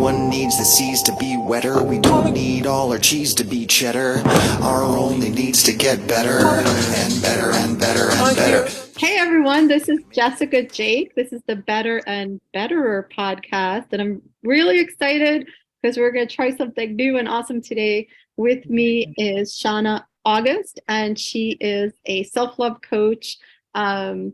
Everyone needs the seas to be wetter. We don't need all our cheese to be cheddar. Our only needs to get better and better and better and better. Hey everyone, this is Jessika Jake. This is the Better and Betterer podcast, and I'm really excited because we're going to try something new and awesome today. With me is Shana Auguste, and she is a self-love coach. And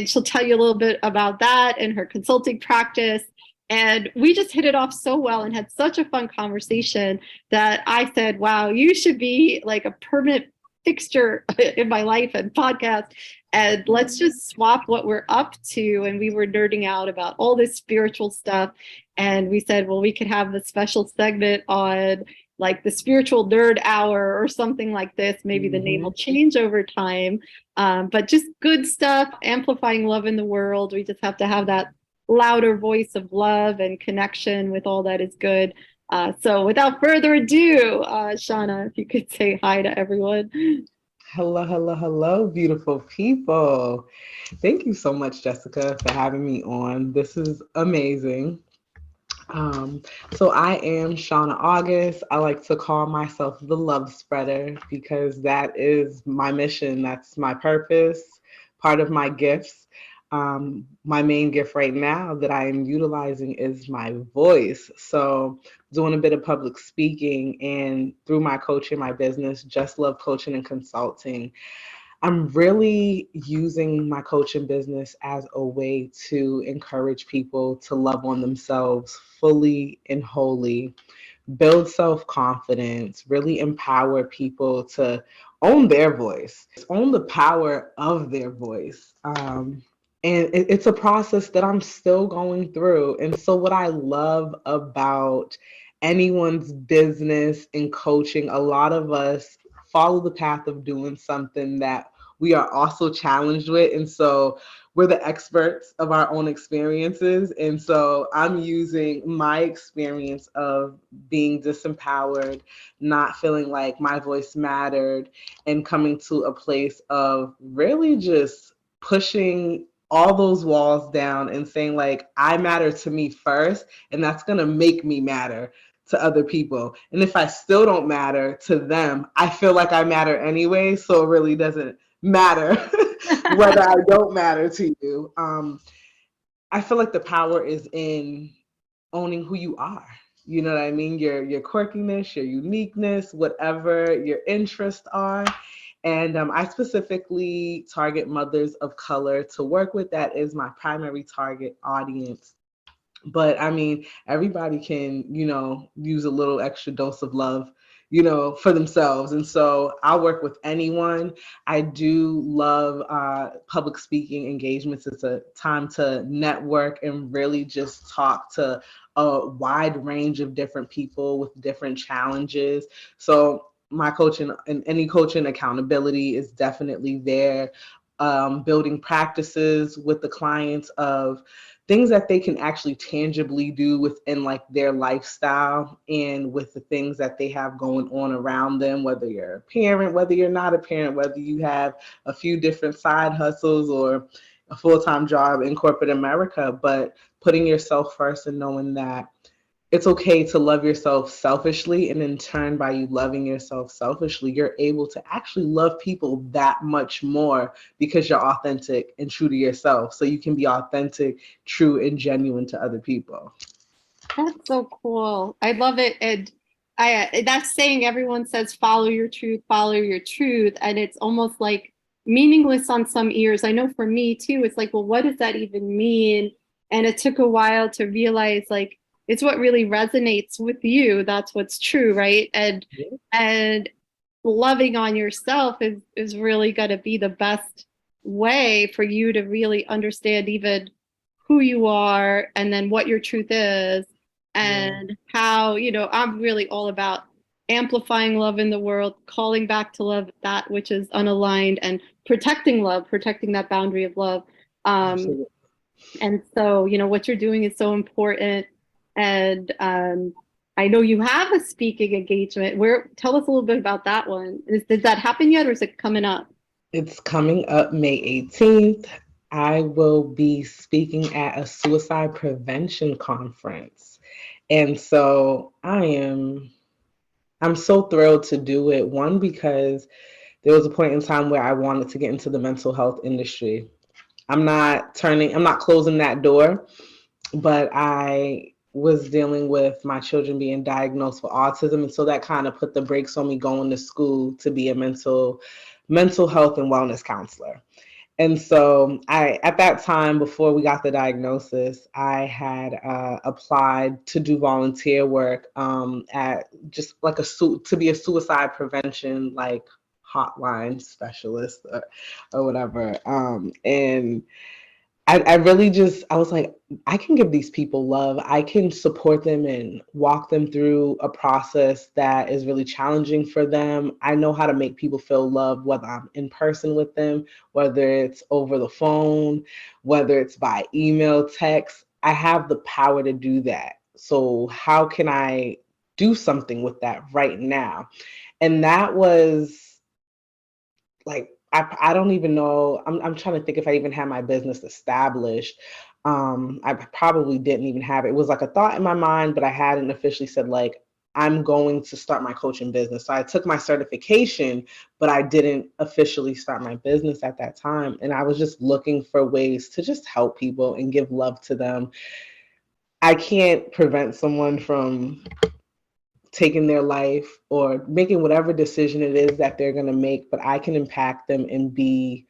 she'll tell you a little bit about that and her consulting practice. And we just hit it off so well and had such a fun conversation that I said, wow, you should be like a permanent fixture in my life and podcast, and let's just swap what we're up to. And we were nerding out about all this spiritual stuff, and we said, well, we could have a special segment on like the spiritual nerd hour or something like this. Maybe the name will change over time, but just good stuff, amplifying love in the world. We just have to have that louder voice of love and connection with all that is good. So without further ado, Shana, if you could say hi to everyone. Hello, hello, hello, beautiful people. Thank you so much, Jessica, for having me on. This is amazing. So I am Shana Auguste. I like to call myself the love spreader because that is my mission. That's my purpose, part of my gifts. My main gift right now that I am utilizing is my voice. So doing a bit of public speaking, and through my coaching, my business, Just Love Coaching and Consulting, I'm really using my coaching business as a way to encourage people to love on themselves fully and wholly, build self-confidence, really empower people to own their voice, own the power of their voice. And it's a process that I'm still going through. And so what I love about anyone's business and coaching, a lot of us follow the path of doing something that we are also challenged with. And so we're the experts of our own experiences. And so I'm using my experience of being disempowered, not feeling like my voice mattered, and coming to a place of really just pushing all those walls down and saying, like, I matter to me first, and that's going to make me matter to other people. And if I still don't matter to them, I feel like I matter anyway, so it really doesn't matter whether I don't matter to you. I feel like the power is in owning who you are. You know what I mean? Your quirkiness, your uniqueness, whatever your interests are. And I specifically target mothers of color to work with. That is my primary target audience. But I mean, everybody can, use a little extra dose of love, for themselves. And so I'll work with anyone. I do love public speaking engagements. It's a time to network and really just talk to a wide range of different people with different challenges. So my coaching and any coaching accountability is definitely there. Building practices with the clients of things that they can actually tangibly do within like their lifestyle and with the things that they have going on around them, whether you're a parent, whether you're not a parent, whether you have a few different side hustles or a full-time job in corporate America, but putting yourself first and knowing that it's okay to love yourself selfishly, and in turn, by you loving yourself selfishly, you're able to actually love people that much more because you're authentic and true to yourself. So you can be authentic, true, and genuine to other people. That's so cool. I love it. And that saying everyone says, follow your truth, follow your truth. And it's almost like meaningless on some ears. I know for me too, it's like, well, what does that even mean? And it took a while to realize like, it's what really resonates with you. That's what's true, right? And loving on yourself is really going to be the best way for you to really understand even who you are and then what your truth is and how, I'm really all about amplifying love in the world, calling back to love that which is unaligned, and protecting love, protecting that boundary of love. And so, what you're doing is so important. And I know you have a speaking engagement. Tell us a little bit about that one. Did that happen yet, or is it coming up? It's coming up May 18th. I will be speaking at a suicide prevention conference. And so I'm so thrilled to do it. One, because there was a point in time where I wanted to get into the mental health industry. I'm not closing that door, but I was dealing with my children being diagnosed with autism. And so that kind of put the brakes on me going to school to be a mental health and wellness counselor. And so at that time, before we got the diagnosis, I had applied to do volunteer work at just like to be a suicide prevention, like hotline specialist or whatever. And I really I was like, I can give these people love. I can support them and walk them through a process that is really challenging for them. I know how to make people feel loved, whether I'm in person with them, whether it's over the phone, whether it's by email, text. I have the power to do that. So, how can I do something with that right now? And that was like, I don't even know. I'm trying to think if I even had my business established. I probably didn't even have it. It was like a thought in my mind, but I hadn't officially said like I'm going to start my coaching business. So I took my certification, but I didn't officially start my business at that time. And I was just looking for ways to just help people and give love to them. I can't prevent someone from taking their life or making whatever decision it is that they're going to make, but I can impact them and be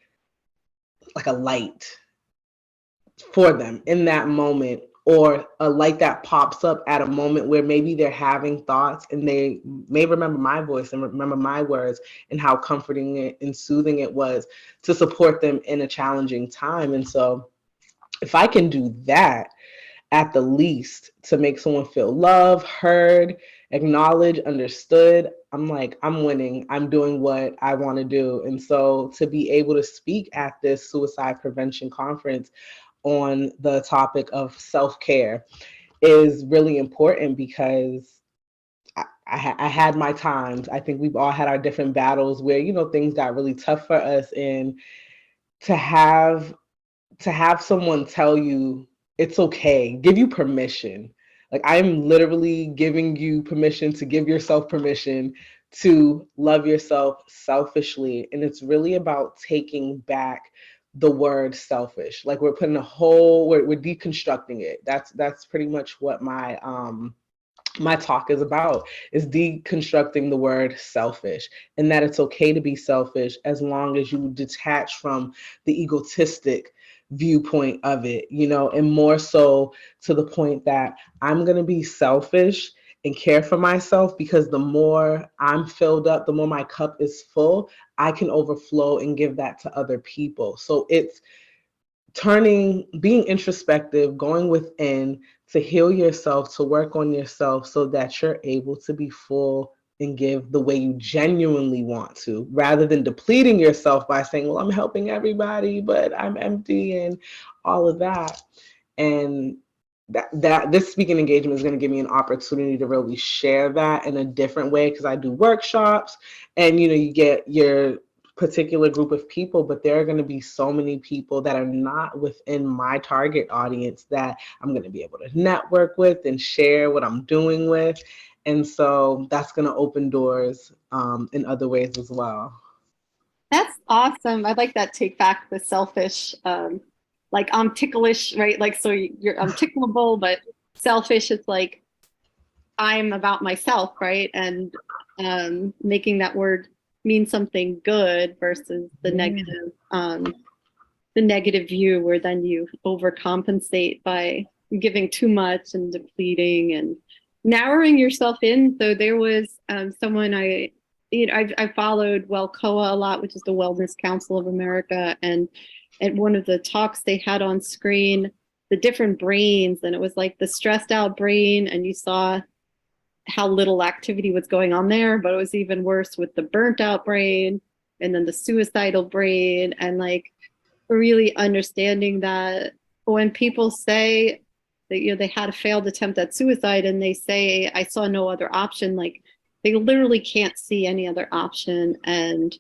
like a light for them in that moment, or a light that pops up at a moment where maybe they're having thoughts and they may remember my voice and remember my words and how comforting it and soothing it was to support them in a challenging time. And so if I can do that, at the least, to make someone feel loved, heard, acknowledged, understood, I'm like, I'm winning. I'm doing what I want to do. And so to be able to speak at this suicide prevention conference on the topic of self-care is really important because I had my times. I think we've all had our different battles where, things got really tough for us. And to have someone tell you it's okay, give you permission. Like, I'm literally giving you permission to give yourself permission to love yourself selfishly. And it's really about taking back the word selfish. Like, we're putting we're deconstructing it. That's pretty much what my talk is about, is deconstructing the word selfish, and that it's okay to be selfish as long as you detach from the egotistic viewpoint of it, and more so to the point that I'm going to be selfish and care for myself, because the more I'm filled up, the more my cup is full, I can overflow and give that to other people. So it's being introspective, going within to heal yourself, to work on yourself so that you're able to be full and give the way you genuinely want to, rather than depleting yourself by saying, well, I'm helping everybody, but I'm empty and all of that. And that this speaking engagement is going to give me an opportunity to really share that in a different way, because I do workshops and you get your particular group of people, but there are going to be so many people that are not within my target audience that I'm going to be able to network with and share what I'm doing with. And so that's going to open doors in other ways as well. That's awesome. I like that take back the selfish, like I'm ticklish, right? Like, so I'm tickleable, but selfish, it's like I'm about myself, right? And making that word mean something good versus the negative view, where then you overcompensate by giving too much and depleting and narrowing yourself in. So there was someone I followed WellCoa a lot, which is the Wellness Council of America, and at one of the talks they had on screen the different brains, and it was like the stressed out brain, and you saw how little activity was going on there, but it was even worse with the burnt out brain and then the suicidal brain, and like really understanding that when people say that they had a failed attempt at suicide and they say I saw no other option, like they literally can't see any other option. And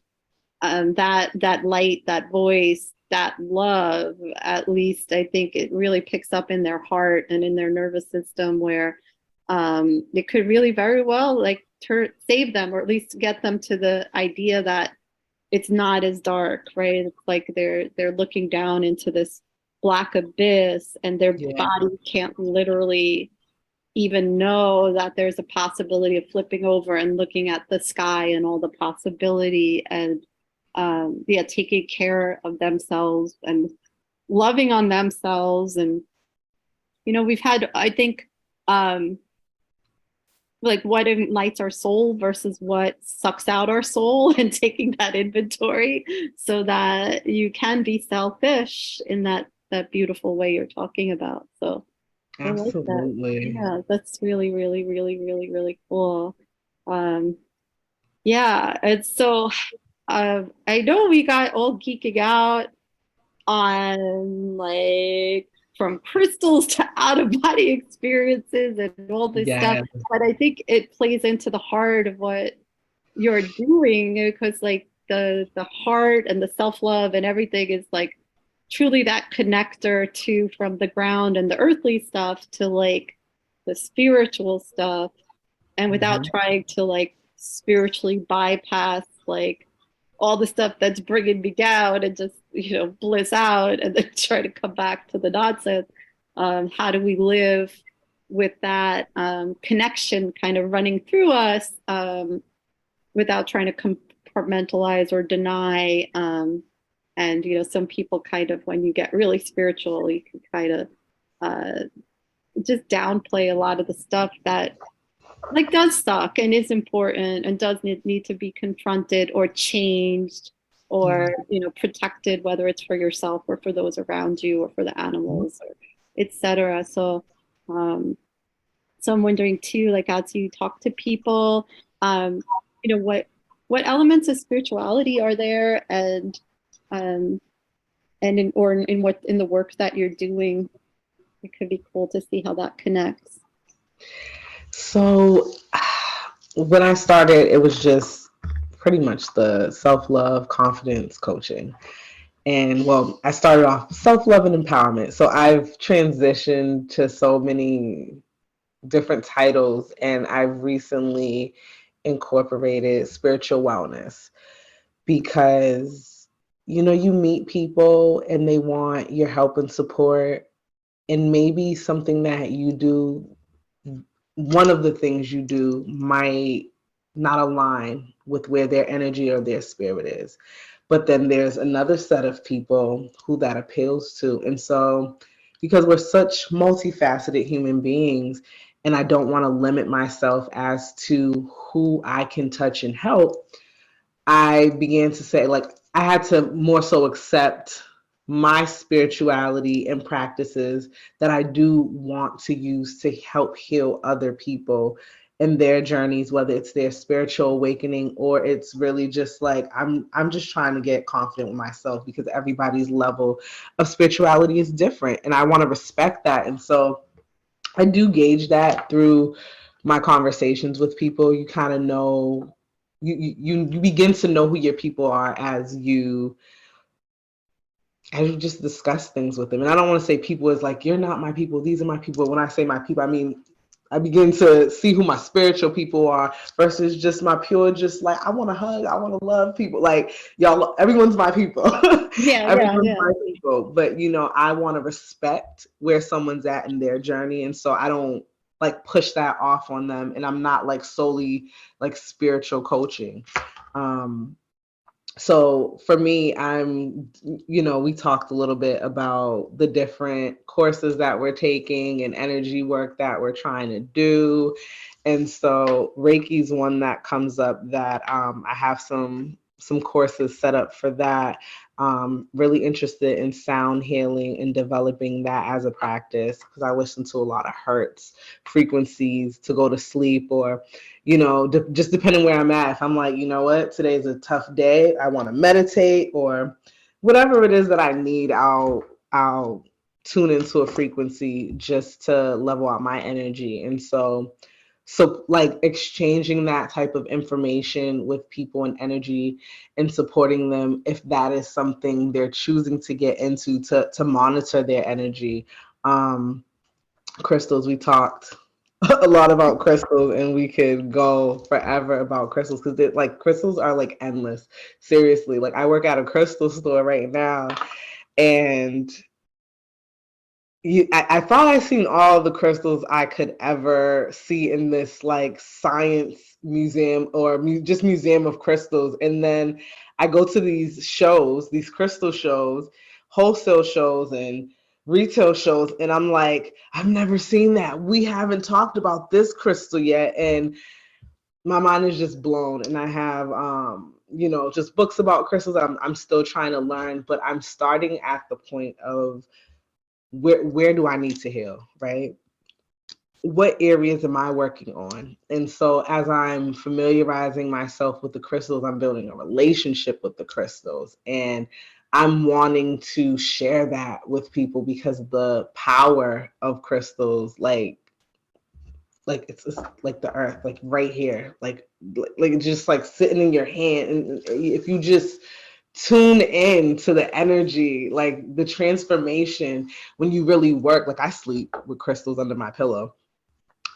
that light, that voice, that love, at least I think it really picks up in their heart and in their nervous system, where it could really very well like save them, or at least get them to the idea that it's not as dark, right? It's like they're looking down into this black abyss, and their body can't literally even know that there's a possibility of flipping over and looking at the sky and all the possibility, and taking care of themselves and loving on themselves. And we've had, I think, like what ignites our soul versus what sucks out our soul, and taking that inventory so that you can be selfish in that beautiful way you're talking about. So absolutely. I like that. Yeah, that's really, really, really, really, really cool. Yeah, it's so I know we got all geeking out on like from crystals to out of body experiences and all this stuff, but I think it plays into the heart of what you're doing, because like the heart and the self-love and everything is like truly that connector to from the ground and the earthly stuff to like the spiritual stuff, and without trying to like spiritually bypass like all the stuff that's bringing me down and just bliss out and then try to come back to the nonsense. How do we live with that connection kind of running through us, without trying to compartmentalize or deny? And some people kind of, when you get really spiritual, you can kind of just downplay a lot of the stuff that like does suck and is important and does need to be confronted or changed or protected, whether it's for yourself or for those around you or for the animals, or etc. So I'm wondering too, like as you talk to people, what elements of spirituality are there, and in the work that you're doing, it could be cool to see how that connects. So when I started, it was just pretty much the self-love, confidence coaching. And well, I started off self-love and empowerment. So I've transitioned to so many different titles, and I've recently incorporated spiritual wellness because, you meet people and they want your help and support, and maybe something that you do, one of the things you do might not align with where their energy or their spirit is. But then there's another set of people who that appeals to. And so because we're such multifaceted human beings, and I don't want to limit myself as to who I can touch and help, I began to say, like, I had to more so accept my spirituality and practices that I do want to use to help heal other people in their journeys, whether it's their spiritual awakening or it's really just like I'm just trying to get confident with myself, because everybody's level of spirituality is different, and I want to respect that. And so I do gauge that through my conversations with people. You kind of know, you begin to know who your people are as you just discuss things with them. And I don't want to say people is like, you're not my people, these are my people. When I say my people, I mean, I begin to see who my spiritual people are versus just my pure, just like, I want to hug, I want to love people. Like, y'all, everyone's my people. Everyone's my people. But, I want to respect where someone's at in their journey. And so I don't like push that off on them. And I'm not like solely like spiritual coaching. So for me, we talked a little bit about the different courses that we're taking and energy work that we're trying to do. And so Reiki's one that comes up that I have some courses set up for that. Really interested in sound healing and developing that as a practice, because I listen to a lot of hertz frequencies to go to sleep, or just depending where I'm at. If I'm like, what, today's a tough day, I want to meditate, or whatever it is that I need, I'll tune into a frequency just to level out my energy. And so like exchanging that type of information with people and energy and supporting them if that is something they're choosing to get into, to monitor their energy. Crystals, we talked a lot about crystals, and we could go forever about crystals because like crystals are like endless. Seriously, like I work at a crystal store right now, and I thought I seen all the crystals I could ever see in this like science museum or just museum of crystals. And then I go to these shows, these crystal shows, wholesale shows, and retail shows, and I'm like, I've never seen that. We haven't talked about this crystal yet, and my mind is just blown. And I have just books about crystals. I'm still trying to learn, but I'm starting at the point of where do I need to heal, right? What areas am I working on? And so as I'm familiarizing myself with the crystals, I'm building a relationship with the crystals, and I'm wanting to share that with people because the power of crystals, like it's like the earth, like right here, like just like sitting in your hand. And if you just tune in to the energy, like the transformation when you really work. Like I sleep with crystals under my pillow.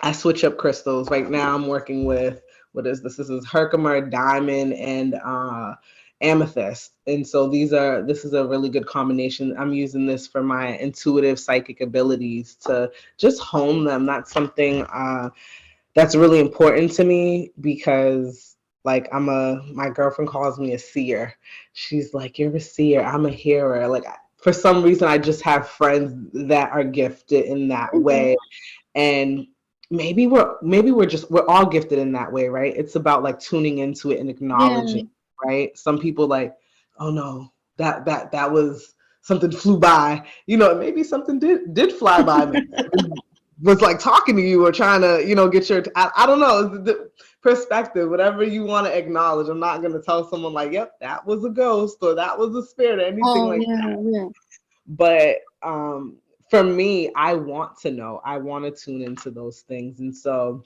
I switch up crystals. Right now I'm working with, what is this? This is Herkimer, diamond, and amethyst. And so this is a really good combination. I'm using this for my intuitive psychic abilities to just hone them. That's something that's really important to me because like my girlfriend calls me a seer. She's like, you're a seer, I'm a hearer. Like for some reason I just have friends that are gifted in that way. And we're all gifted in that way, right? It's about like tuning into it and Yeah. acknowledging, right? Some people like, oh no, that was something flew by. Maybe something did fly by me. Was like talking to you or trying to, get your, I don't know, the perspective, whatever you want to acknowledge. I'm not going to tell someone like, yep, that was a ghost or that was a spirit or anything Oh, like that. yeah, yeah. But for me, I want to know, I want to tune into those things. And so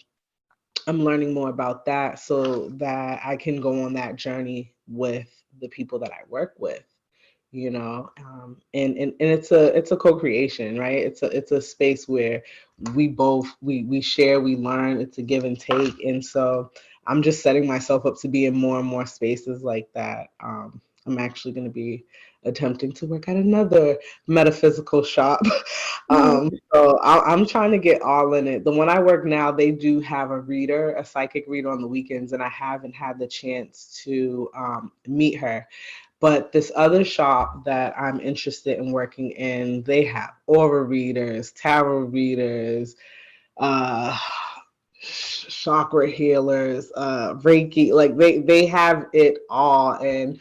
I'm learning more about that so that I can go on that journey with the people that I work with. And it's a co-creation, right? It's a space where we share, we learn. It's a give and take. And so I'm just setting myself up to be in more and more spaces like that. I'm actually going to be attempting to work at another metaphysical shop. Oh, So I'm trying to get all in it. The one I work now, they do have a reader, a psychic reader on the weekends, and I haven't had the chance to meet her. But this other shop that I'm interested in working in, they have aura readers, tarot readers, uh, chakra healers, Reiki. Like they have it all. And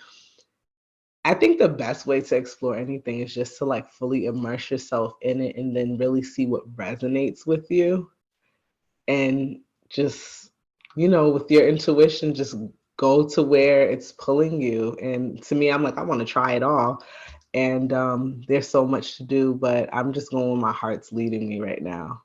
I think the best way to explore anything is just to like fully immerse yourself in it and then really see what resonates with you, and just with your intuition, just go to where it's pulling you. And to me, I'm like, I want to try it all. And there's so much to do, but I'm just going where my heart's leading me right now.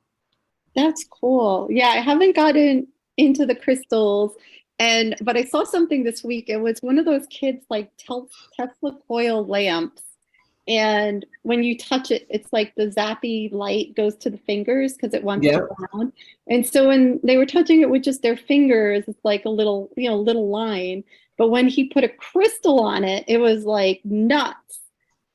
that's cool. Yeah, I haven't gotten into the crystals, but I saw something this week. It was one of those kids like Tesla coil lamps. And when you touch it, it's like the zappy light goes to the fingers because it wants to Yep. go around. And so when they were touching it with just their fingers, it's like a little, little line. But when he put a crystal on it, it was like nuts.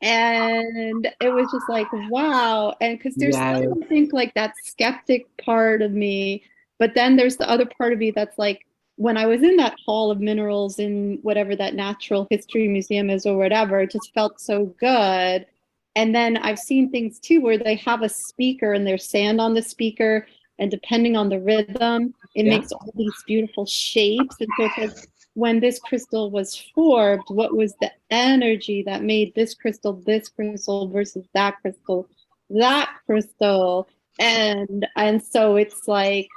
And it was just like, wow. And because there's Yes. still, I think, like that skeptic part of me. But then there's the other part of me that's like, when I was in that hall of minerals in whatever that natural history museum is or whatever, it just felt so good. And then I've seen things too where they have a speaker and there's sand on the speaker, and depending on the rhythm, it Yeah. makes all these beautiful shapes. And so it's like when this crystal was formed, what was the energy that made this crystal versus that crystal, that crystal? And so it's like,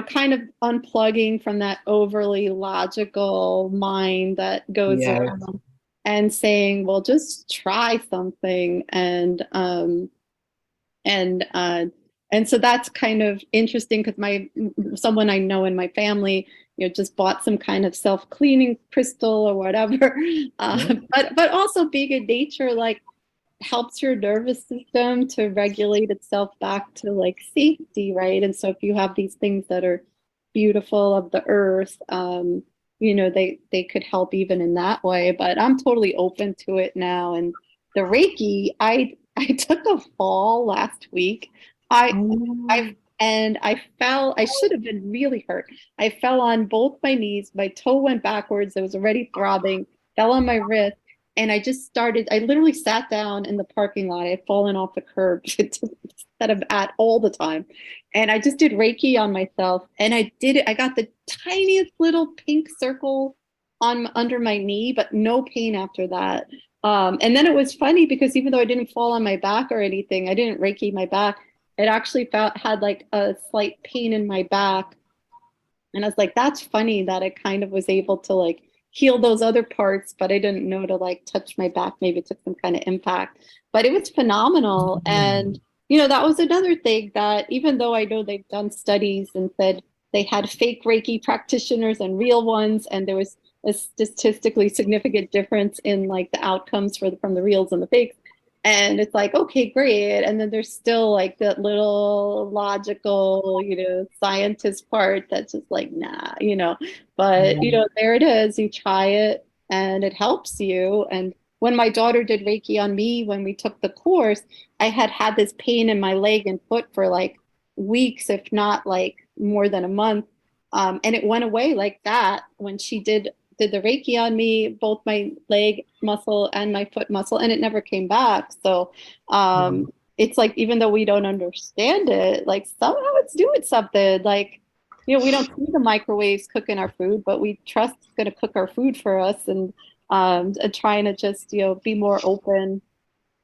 kind of unplugging from that overly logical mind that goes Yes. around and saying, well, just try something. And so that's kind of interesting because someone I know in my family, just bought some kind of self-cleaning crystal or whatever. Yeah. But also being in nature, like helps your nervous system to regulate itself back to like safety, right? And so if you have these things that are beautiful of the earth, they could help even in that way. But I'm totally open to it now. And the Reiki, I took a fall last week. I and I fell. I should have been really hurt. I fell on both my knees. My toe went backwards. It was already throbbing. Fell on my wrist, and I just started. I literally sat down in the parking lot. I had fallen off the curb that I'm at all the time, and I just did Reiki on myself. And I did it. I got the tiniest little pink circle on under my knee, but no pain after that. And then it was funny because even though I didn't fall on my back or anything, I didn't Reiki my back. It actually had like a slight pain in my back. And I was like, that's funny that I kind of was able to like heal those other parts, but I didn't know to like touch my back. Maybe it took some kind of impact, but it was phenomenal. And, that was another thing that even though I know they've done studies and said they had fake Reiki practitioners and real ones, and there was a statistically significant difference in like the outcomes from the reals and the fakes. And it's like, okay, great. And then there's still like that little logical, scientist part that's just like, nah, but, there it is. You try it and it helps you. And when my daughter did Reiki on me, when we took the course, I had this pain in my leg and foot for like weeks, if not like more than a month. And it went away like that when she did the Reiki on me, both my leg muscle and my foot muscle, and it never came back. So it's like, even though we don't understand it, like somehow it's doing something. Like, we don't see the microwaves cooking our food, but we trust it's going to cook our food for us. And trying to just, be more open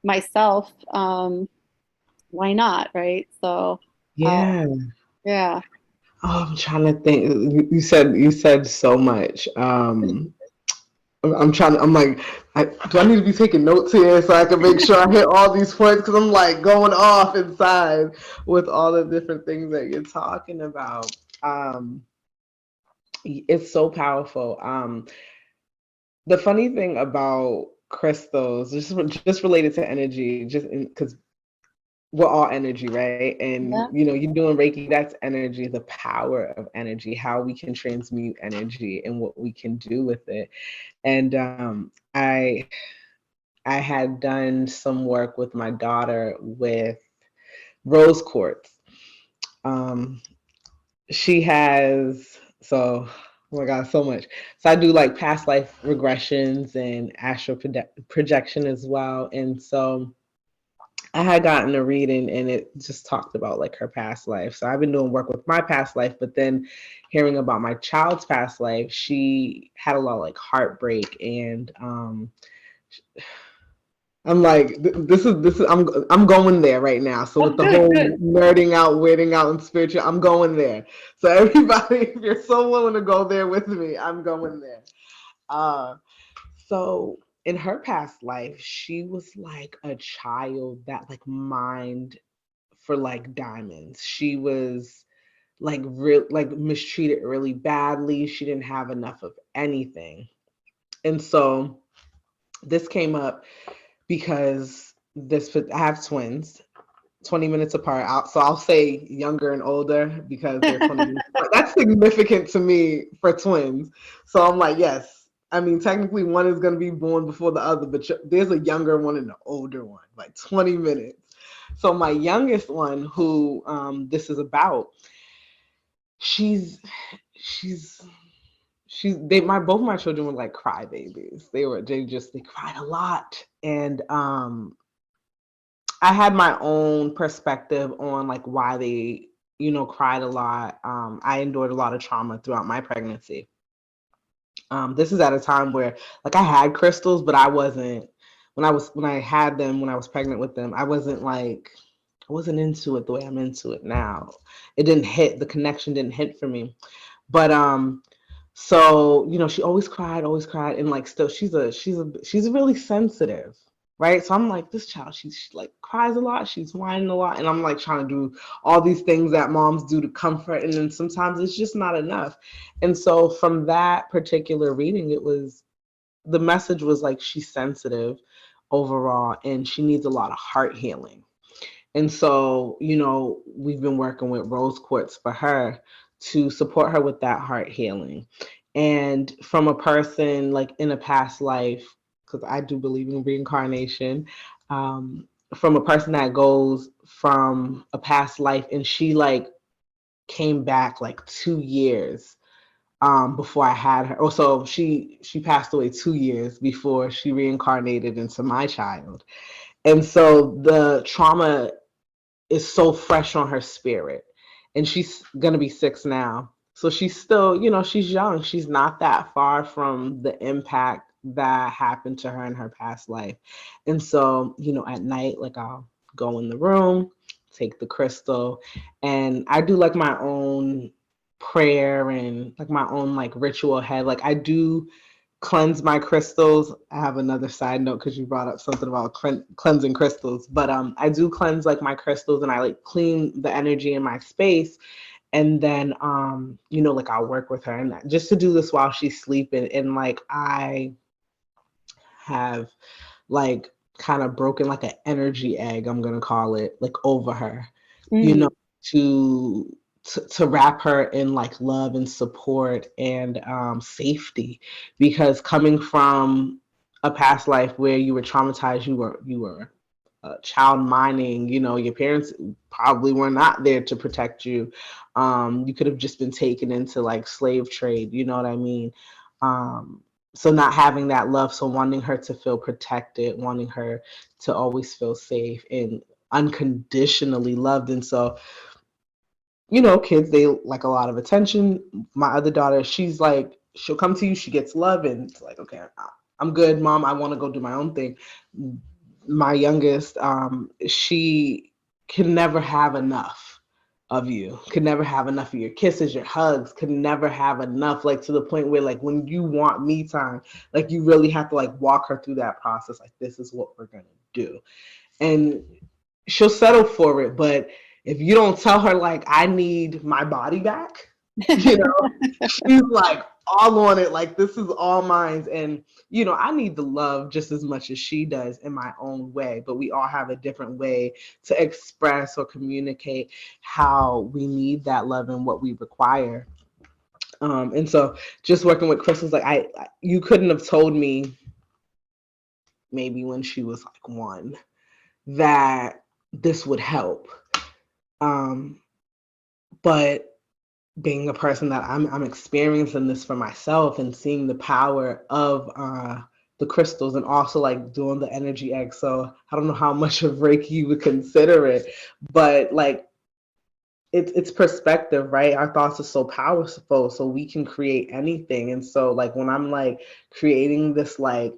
myself. Why not? Right. So, Yeah. Yeah. Oh, I'm trying to think. You said so much. I'm like, do I need to be taking notes here so I can make sure I hit all these points? Because I'm like going off inside with all the different things that you're talking about. It's so powerful. The funny thing about crystals, just related to energy, just because we're all energy, right? And Yeah. you're doing Reiki, that's energy, the power of energy, how we can transmute energy and what we can do with it. And I had done some work with my daughter with rose quartz. She has oh my God, so much. So I do like past life regressions and astral projection as well. And so I had gotten a reading and it just talked about like her past life. So I've been doing work with my past life, but then hearing about my child's past life, she had a lot of like heartbreak, and I'm like, this is I'm going there right now. So with the whole nerding out, weirding out, and spiritual, I'm going there. So everybody, if you're so willing to go there with me, I'm going there. So in her past life, she was like a child that like mined for like diamonds. She was like mistreated really badly. She didn't have enough of anything. And so this came up because I have twins, 20 minutes apart. So I'll say younger and older because they're 20 minutes apart. That's significant to me for twins. So I'm like, yes. I mean, technically one is going to be born before the other, but there's a younger one and an older one, like 20 minutes. So my youngest one, who this is about, both my children were like crybabies. They cried a lot. And I had my own perspective on like why they, cried a lot. I endured a lot of trauma throughout my pregnancy. This is at a time where like I had crystals, but I wasn't, when I had them, when I was pregnant with them, I wasn't into it the way I'm into it now. It didn't hit, the connection didn't hit for me. But so, she always cried, and like still she's really sensitive, right? So I'm like, this child, she like cries a lot, she's whining a lot, and I'm like trying to do all these things that moms do to comfort, and then sometimes it's just not enough. And so from that particular reading, the message was like, she's sensitive. overall, and she needs a lot of heart healing. And so, we've been working with rose quartz for her to support her with that heart healing. And from a person like in a past life, because I do believe in reincarnation, from a person that goes from a past life, and she like came back like 2 years before I had her. Oh, so she passed away 2 years before she reincarnated into my child. And so the trauma is so fresh on her spirit. And she's gonna be 6 now. So she's still, she's young. She's not that far from the impact that happened to her in her past life. And so, at night, like I'll go in the room, take the crystal, and I do like my own prayer and like my own like ritual head. Like I do cleanse my crystals. I have another side note because you brought up something about cleansing crystals, but I do cleanse like my crystals, and I like clean the energy in my space, and then like I'll work with her, and just to do this while she's sleeping, and like I have like kind of broken like an energy egg, I'm gonna call it, like over her, to to wrap her in like love and support and safety, because coming from a past life where you were traumatized, you were child mining, your parents probably were not there to protect you. You could have just been taken into like slave trade, you know what I mean? So not having that love, so wanting her to feel protected, wanting her to always feel safe and unconditionally loved. And so, kids, they like a lot of attention. My other daughter, she's like, she'll come to you, she gets love, and it's like, okay, I'm good, mom, I want to go do my own thing. My youngest, she can never have enough of you, could never have enough of your kisses, your hugs, could never have enough, like to the point where like when you want me time, like you really have to like walk her through that process, like this is what we're gonna do. And she'll settle for it, but if you don't tell her like I need my body back, she's like all on it, like this is all mine. And I need the love just as much as she does in my own way, but we all have a different way to express or communicate how we need that love and what we require. And so just working with crystals, like you couldn't have told me maybe when she was like 1 that this would help. But being a person that I'm experiencing this for myself and seeing the power of the crystals, and also like doing the energy egg. So I don't know how much of Reiki you would consider it, but like it's perspective, right? Our thoughts are so powerful, so we can create anything. And so like when I'm like creating this, like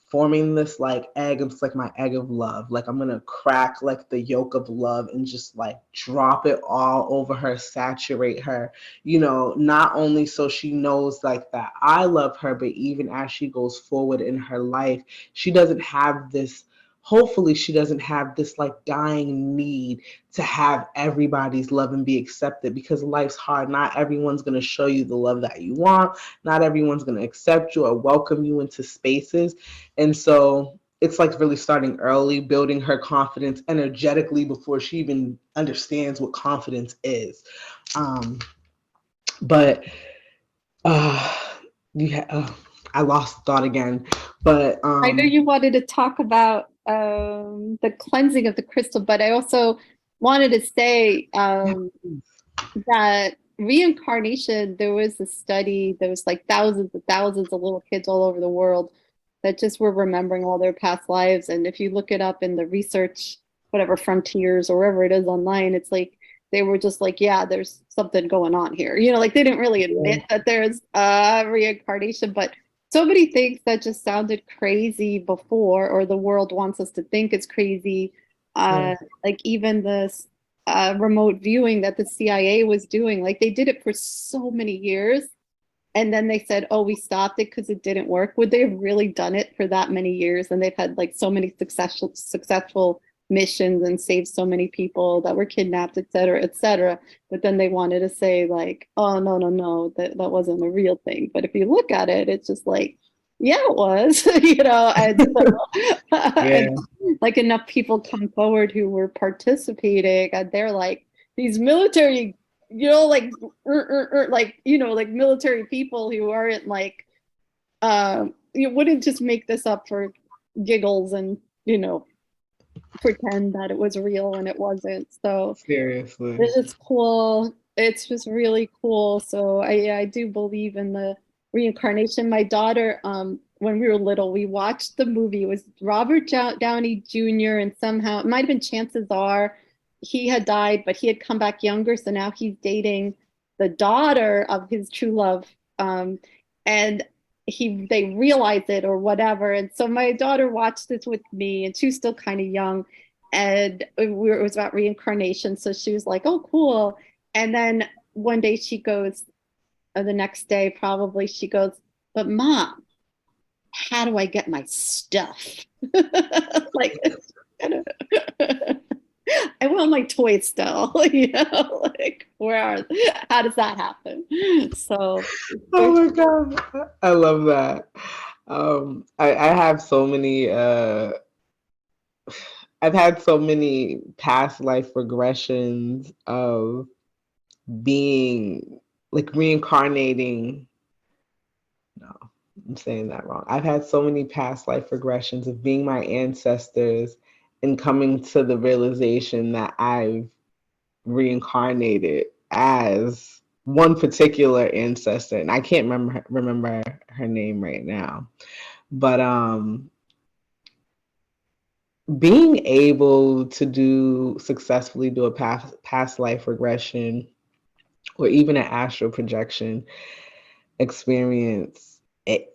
forming this like egg, it's like my egg of love, like I'm gonna crack like the yolk of love and just like drop it all over her, saturate her, not only so she knows like that I love her, but even as she goes forward in her life, she doesn't have this, hopefully she doesn't have this like dying need to have everybody's love and be accepted, because life's hard. Not everyone's going to show you the love that you want. Not everyone's going to accept you or welcome you into spaces. And so it's like really starting early, building her confidence energetically before she even understands what confidence is. But I lost thought again. But I know you wanted to talk about the cleansing of the crystal, but I also wanted to say that reincarnation, there was a study, there was like thousands and thousands of little kids all over the world that just were remembering all their past lives. And if you look it up in the research, whatever frontiers or wherever it is online, it's like they were just like, yeah, there's something going on here. Like they didn't really admit that there's reincarnation, but so many things that just sounded crazy before, or the world wants us to think it's crazy. Like even this remote viewing that the CIA was doing, like they did it for so many years. And then they said, oh, we stopped it because it didn't work. Would they have really done it for that many years? And they've had like so many successful missions and saved so many people that were kidnapped, et cetera, et cetera. But then they wanted to say like, oh, no, that wasn't a real thing. But if you look at it, it's just like Yeah, it was, you know, and so, Yeah. and like enough people come forward who were participating, and they're like these military, you know, like you know, like military people who aren't like, you wouldn't just make this up for giggles and you know pretend that it was real and it wasn't. So Seriously. it's just cool. It's just really cool. So I do believe in the reincarnation. My daughter, when we were little, we watched the movie. It was Robert Downey Jr. and somehow it might have been chances are he had died, but he had come back younger. So now he's dating the daughter of his true love. And they realize it or whatever. And so my daughter watched this with me, and she was still kind of young, and it was about reincarnation. So she was like, "Oh, cool." And then one day she goes, or the next day probably she goes, "But mom, how do I get my stuff?" Like, I want my toys still, you know, like how does that happen? So Oh my God. I love that. I have so many I've had so many past life regressions of being like reincarnating. No, I'm saying that wrong. I've had so many past life regressions of being my ancestors and coming to the realization that I've reincarnated as one particular ancestor, and I can't remember her name right now. But being able to successfully do a past life regression or even an astral projection experience, it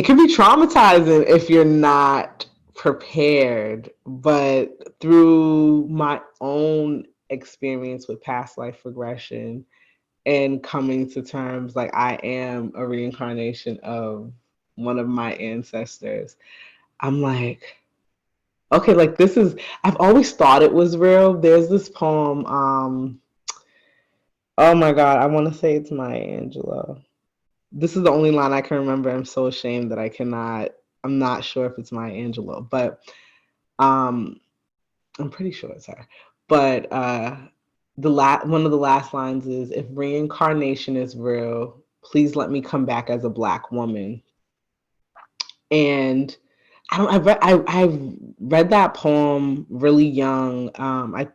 can be traumatizing if you're not prepared. But through my own experience with past life regression and coming to terms like I am a reincarnation of one of my ancestors, I'm like, okay, like this is, I've always thought it was real. There's this poem, oh my God, I want to say it's Maya Angelou. This is the only line I can remember. I'm so ashamed that I'm not sure if it's Maya Angelou, but um, I'm pretty sure it's her. But one of the last lines is, "If reincarnation is real, please let me come back as a Black woman." And I've read that poem really young. I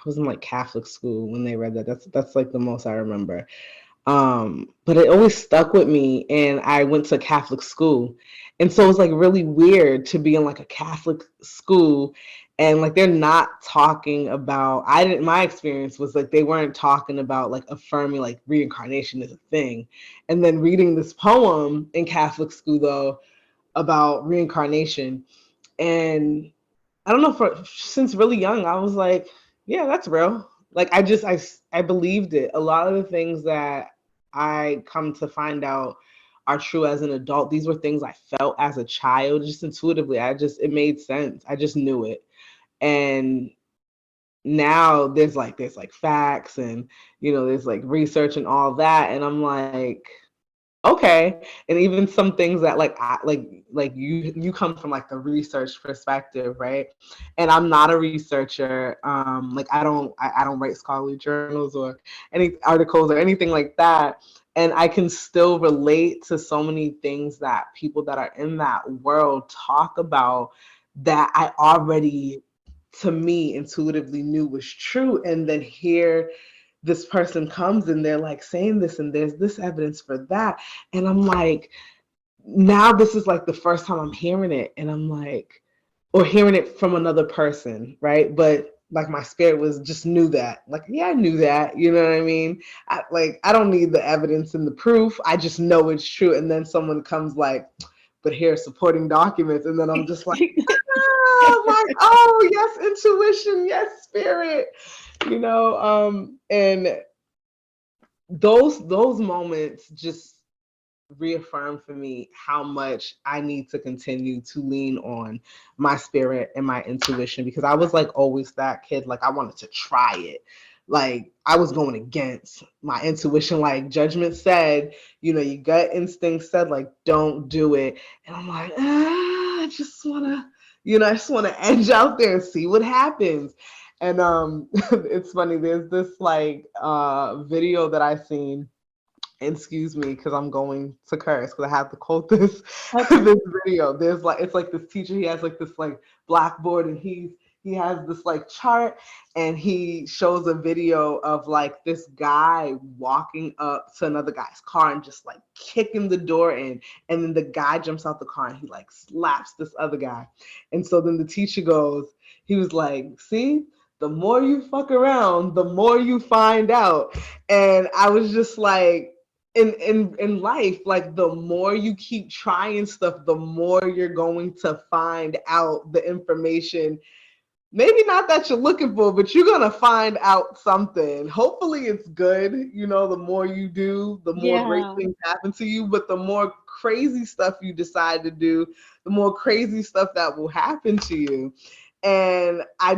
was in like Catholic school when they read that. That's like the most I remember. But it always stuck with me, and I went to Catholic school. And so it was like really weird to be in like a Catholic school and like they're not talking about, my experience was like they weren't talking about like affirming like reincarnation is a thing. And then reading this poem in Catholic school though about reincarnation, and I don't know, since really young I was like, yeah, that's real. Like I believed it. A lot of the things that I come to find out are true as an adult. These were things I felt as a child, just intuitively. It made sense. I just knew it. And now there's like facts, and there's like research and all that, and I'm like, okay. And even some things that like you come from like the research perspective, right? And I'm not a researcher. Like I don't write scholarly journals or any articles or anything like that. And I can still relate to so many things that people that are in that world talk about, that I already, to me, intuitively knew was true. And then here this person comes and they're like saying this, and there's this evidence for that. And I'm like, now this is like the first time I'm hearing it. And I'm like, or hearing it from another person, right? But like my spirit was just knew that. Like, yeah, I knew that. You know what I mean? I don't need the evidence and the proof. I just know it's true. And then someone comes like, but here's supporting documents. And then I'm just like, oh, yes, intuition, yes, spirit, and those moments just reaffirm for me how much I need to continue to lean on my spirit and my intuition, because I was like always that kid, like I wanted to try it. like I was going against my intuition. Like judgment said, your gut instinct said like, don't do it. And I'm like, I just wanna, edge out there and see what happens. And it's funny, there's this like video that I seen. Excuse me, because I'm going to curse because I have to quote this Okay. this video. There's like, it's like this teacher, he has like this like blackboard, and he has this like chart, and he shows a video of like this guy walking up to another guy's car and just like kicking the door in, and then the guy jumps out the car and he like slaps this other guy. And so then the teacher goes, he was like, see, the more you fuck around, the more you find out. And I was just like, in life, like the more you keep trying stuff, the more you're going to find out the information. Maybe not that you're looking for, but you're gonna find out something. Hopefully it's good. The more you do, the more great Yeah. things happen to you. But the more crazy stuff you decide to do, the more crazy stuff that will happen to you. And I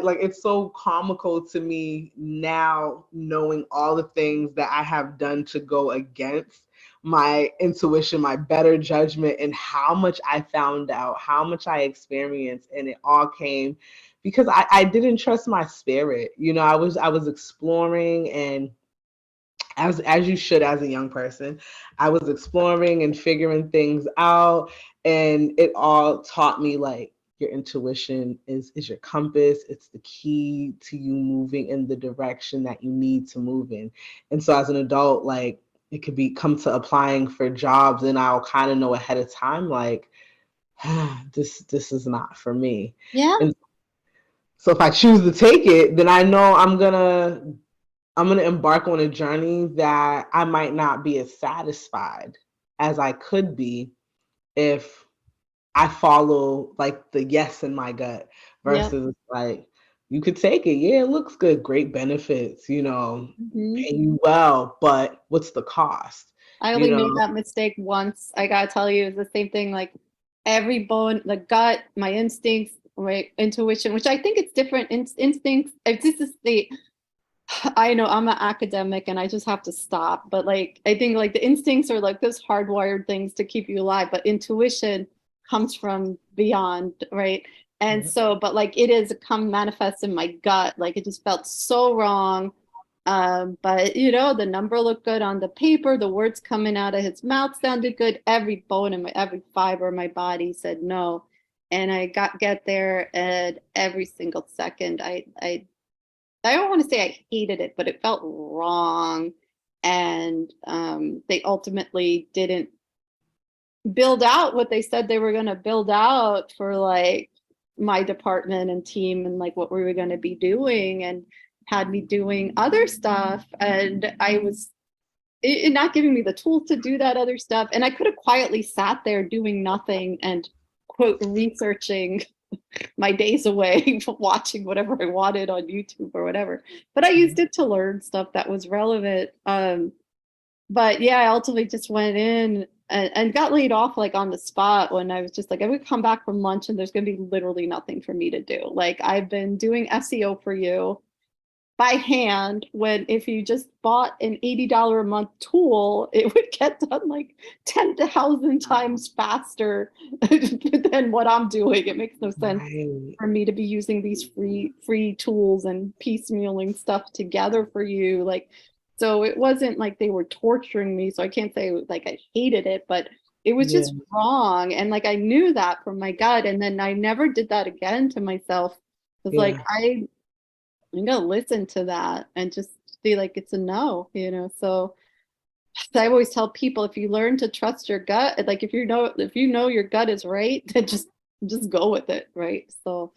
like, it's so comical to me now, knowing all the things that I have done to go against my intuition, my better judgment, and how much I found out, how much I experienced. And it all came because I didn't trust my spirit. I was exploring, and as you should as a young person, I was exploring and figuring things out, and it all taught me like your intuition is your compass. It's the key to you moving in the direction that you need to move in. And so as an adult, like it could come to applying for jobs, and I'll kind of know ahead of time like this is not for me. Yeah. And so if I choose to take it, then I know I'm gonna embark on a journey that I might not be as satisfied as I could be if I follow like the yes in my gut Yep. versus like, you could take it. Yeah, it looks good. Great benefits, Mhm. pay you well, but what's the cost? I You only made know? that mistake once. I gotta tell you, it's the same thing. Like every bone, the gut, my instincts, my intuition, which I think it's different instincts. This is the. I know I'm an academic and I just have to stop, but like I think like the instincts are like those hardwired things to keep you alive, but intuition comes from beyond, right? And Yeah. so, but like it is come manifest in my gut, like it just felt so wrong. But the number looked good on the paper, the words coming out of his mouth sounded good. Every bone in every fiber of my body said no. And I get there, and every single second I don't want to say I hated it, but it felt wrong. And they ultimately didn't build out what they said they were going to build out for like my department and team and like what we were going to be doing, and had me doing other stuff. And I was not giving me the tools to do that other stuff. And I could have quietly sat there doing nothing and quote researching my days away watching whatever I wanted on YouTube or whatever. But I used it to learn stuff that was relevant. But yeah, I ultimately just went in and got laid off like on the spot when I was just like, I would come back from lunch and there's going to be literally nothing for me to do. Like I've been doing SEO for you by hand, when if you just bought an $80 a month tool, it would get done like 10,000 times faster than what I'm doing. It makes no sense Right. for me to be using these free tools and piecemealing stuff together for you. Like, so it wasn't like they were torturing me. So I can't say like I hated it, but it was Yeah. just wrong. And like I knew that from my gut. And then I never did that again to myself. It's like Yeah. I'm gonna listen to that and just be like, it's a no. So I always tell people, if you learn to trust your gut, like if you know your gut is right, then just go with it, right? So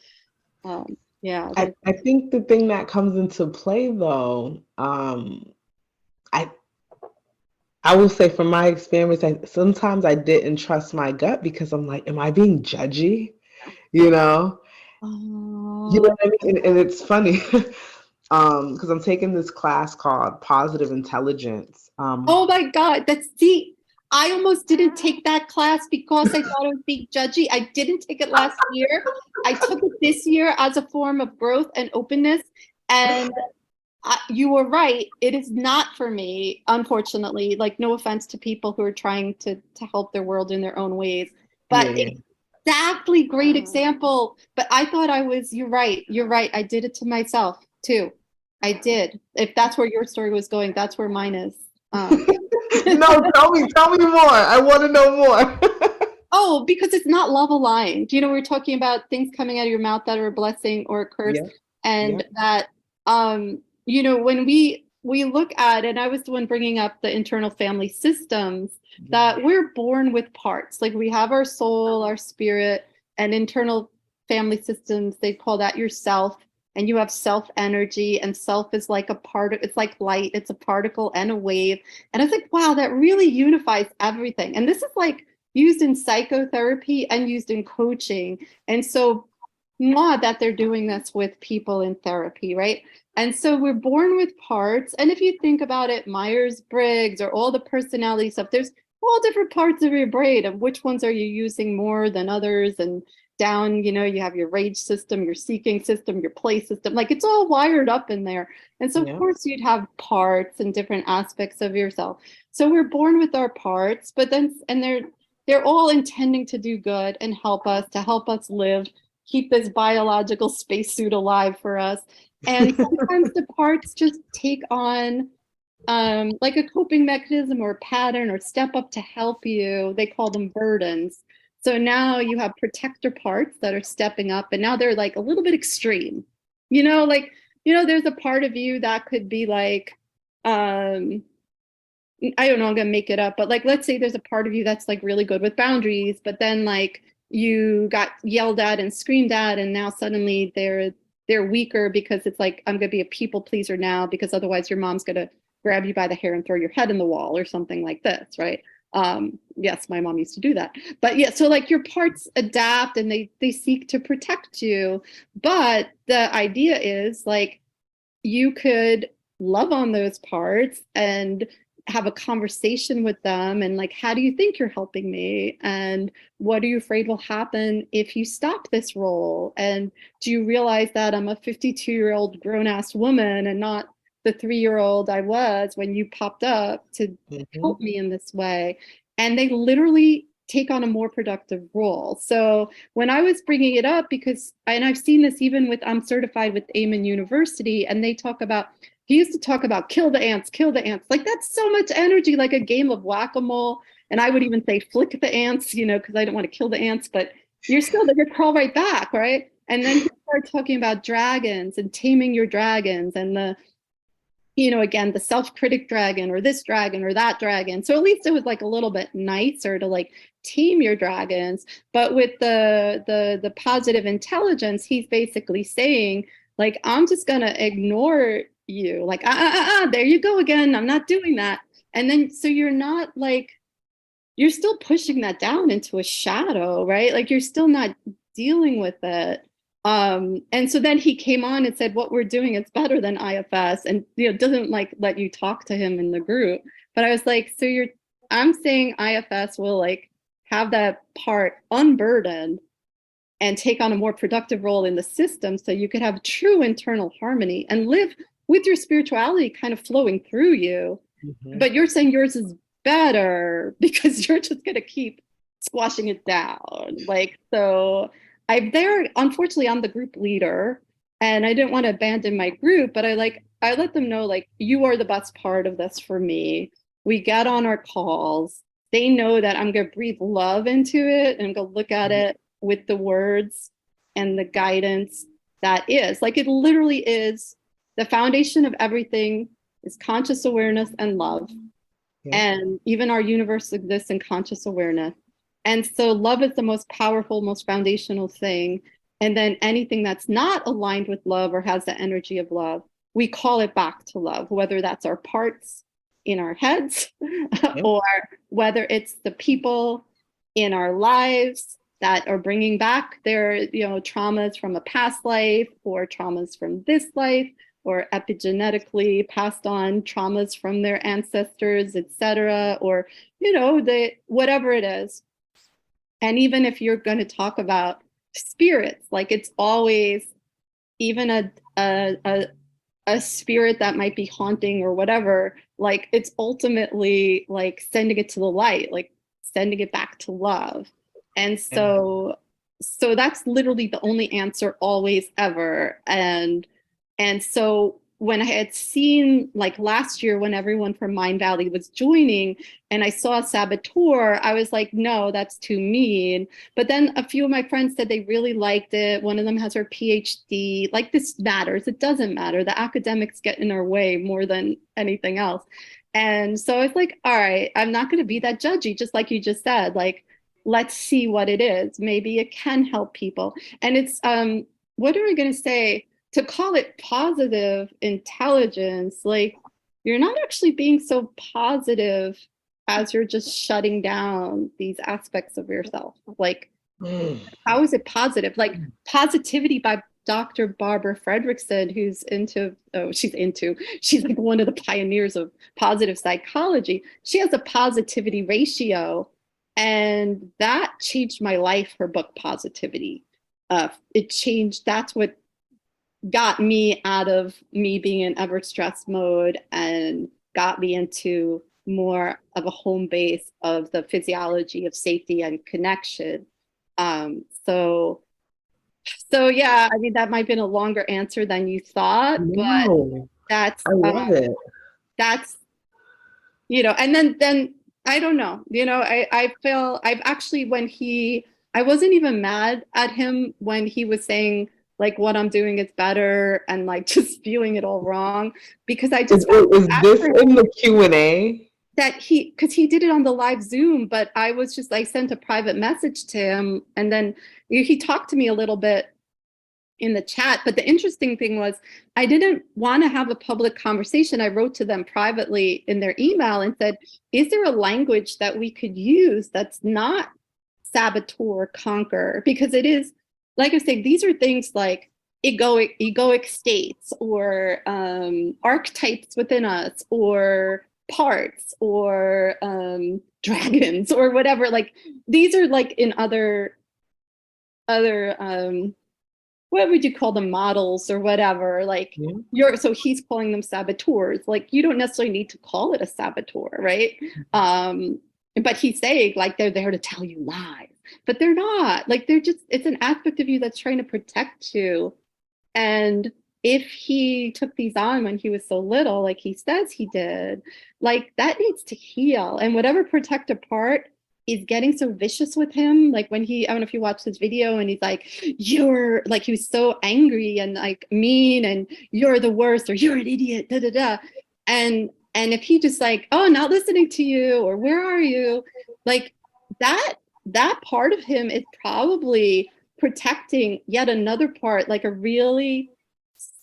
yeah. I think the thing that comes into play though, I I will say from my experience, sometimes I didn't trust my gut because I'm like, am I being judgy? You know? You know Oh, what I mean? And it's funny, because I'm taking this class called Positive Intelligence. oh my God, that's deep. I almost didn't take that class because I thought it would be judgy. I didn't take it last year. I took it this year as a form of growth and openness. And you were right. It is not for me, unfortunately. Like, no offense to people who are trying to help their world in their own ways, but Yeah. exactly, great example. But I thought you're right. You're right. I did it to myself too. I did. If that's where your story was going, that's where mine is. No, tell me more. I want to know more. Oh, because it's not love aligned. We're talking about things coming out of your mouth that are a blessing or a curse, Yeah. and Yeah. that when we look at, and I was the one bringing up the internal family systems, that we're born with parts. Like, we have our soul, our spirit, and internal family systems. They call that your self, and you have self energy, and self is like it's like light. It's a particle and a wave, and it's like, wow, that really unifies everything. And this is like used in psychotherapy and used in coaching. And so, not that they're doing this with people in therapy, right? And so we're born with parts. And if you think about it, Myers-Briggs or all the personality stuff, there's all different parts of your brain, and which ones are you using more than others? And down, you have your rage system, your seeking system, your play system, like it's all wired up in there. And so, of course, you'd have parts and different aspects of yourself. So we're born with our parts, but then, and they're all intending to do good and help us live, keep this biological spacesuit alive for us. And sometimes the parts just take on like a coping mechanism or a pattern or step up to help you. They call them burdens. So now you have protector parts that are stepping up, and now they're like a little bit extreme. There's a part of you that could be like, I don't know, I'm gonna make it up, but like, let's say there's a part of you that's like really good with boundaries, but then like you got yelled at and screamed at, and now suddenly they're weaker because it's like, I'm gonna be a people pleaser now because otherwise your mom's gonna grab you by the hair and throw your head in the wall or something like this, right? Yes, my mom used to do that. But yeah, so like your parts adapt and they seek to protect you. But the idea is like you could love on those parts and have a conversation with them, and like, how do you think you're helping me, and what are you afraid will happen if you stop this role, and do you realize that I'm a 52-year-old grown-ass woman and not the 3-year-old I was when you popped up to help me in this way? And they literally take on a more productive role. So when I was bringing it up, and I've seen this even with, I'm certified with Amen University, and he used to talk about kill the ants, kill the ants. Like, that's so much energy, like a game of whack-a-mole. And I would even say flick the ants, because I don't want to kill the ants, but you're going to crawl right back, right? And then he started talking about dragons and taming your dragons, and again, the self-critic dragon or this dragon or that dragon. So at least it was like a little bit nicer to like tame your dragons. But with the positive intelligence, he's basically saying, like, I'm just gonna ignore you. Like, there you go again. I'm not doing that. And then so you're not like, you're still pushing that down into a shadow, right? Like, you're still not dealing with it. And so then he came on and said, what we're doing is better than IFS, and doesn't like let you talk to him in the group. But I was like, I'm saying IFS will like have that part unburdened and take on a more productive role in the system, so you could have true internal harmony and live with your spirituality kind of flowing through you. But you're saying yours is better because you're just going to keep squashing it down. Like, so unfortunately, I'm the group leader, and I didn't want to abandon my group, but I let them know, like, you are the best part of this for me. We get on our calls. They know that I'm going to breathe love into it and go look at it with the words and the guidance that is. Like, it literally is the foundation of everything is conscious awareness and love. Yeah. And even our universe exists in conscious awareness. And so love is the most powerful, most foundational thing. And then anything that's not aligned with love or has the energy of love, we call it back to love, whether that's our parts in our heads or whether it's the people in our lives that are bringing back their traumas from a past life or traumas from this life, or epigenetically passed on traumas from their ancestors, etc., or whatever it is. And even if you're going to talk about spirits, like, it's always even a a spirit that might be haunting or whatever, like it's ultimately like sending it to the light, like sending it back to love. And so that's literally the only answer always ever. And so when I had seen like last year when everyone from Mind Valley was joining and I saw a saboteur, I was like, no, that's too mean. But then a few of my friends said they really liked it. One of them has her PhD. Like, this matters. It doesn't matter. The academics get in our way more than anything else. And so I was like, all right, I'm not going to be that judgy, just like you just said. Like, let's see what it is. Maybe it can help people. And it's, what are we going to say? To call it positive intelligence, like, you're not actually being so positive as you're just shutting down these aspects of yourself. Like, how is it positive? Like, Positivity by Dr. Barbara Fredrickson, who's she's like one of the pioneers of positive psychology. She has a positivity ratio, and that changed my life, her book Positivity. It changed, that's what got me out of me being in ever stress mode and got me into more of a home base of the physiology of safety and connection. So yeah, I mean, that might have been a longer answer than you thought, but No, that's I love it. that's and then I don't know, I feel I've actually I wasn't even mad at him when he was saying like what I'm doing is better and like just viewing it all wrong, because I just Is this in the Q&A? that because he did it on the live Zoom, but I sent a private message to him, and then he talked to me a little bit in the chat. But the interesting thing was, I didn't want to have a public conversation. I wrote to them privately in their email and said, is there a language that we could use that's not saboteur, conquer? Because it is, like I say, these are things like egoic states, or archetypes within us, or parts, or dragons, or whatever. Like, these are like in other what would you call them, models or whatever, like so he's calling them saboteurs. Like, you don't necessarily need to call it a saboteur, right? But he's saying like they're there to tell you lies, but they're not. Like, they're just, it's an aspect of you that's trying to protect you. And if he took these on when he was so little, like he says he did, like, that needs to heal. And whatever protective part is getting so vicious with him, like when I don't know if you watched this video and he's like, you're like, he was so angry and like mean, and you're the worst, or you're an idiot, da da da. And if he just like, oh, not listening to you, or where are you, like, that part of him is probably protecting yet another part, like a really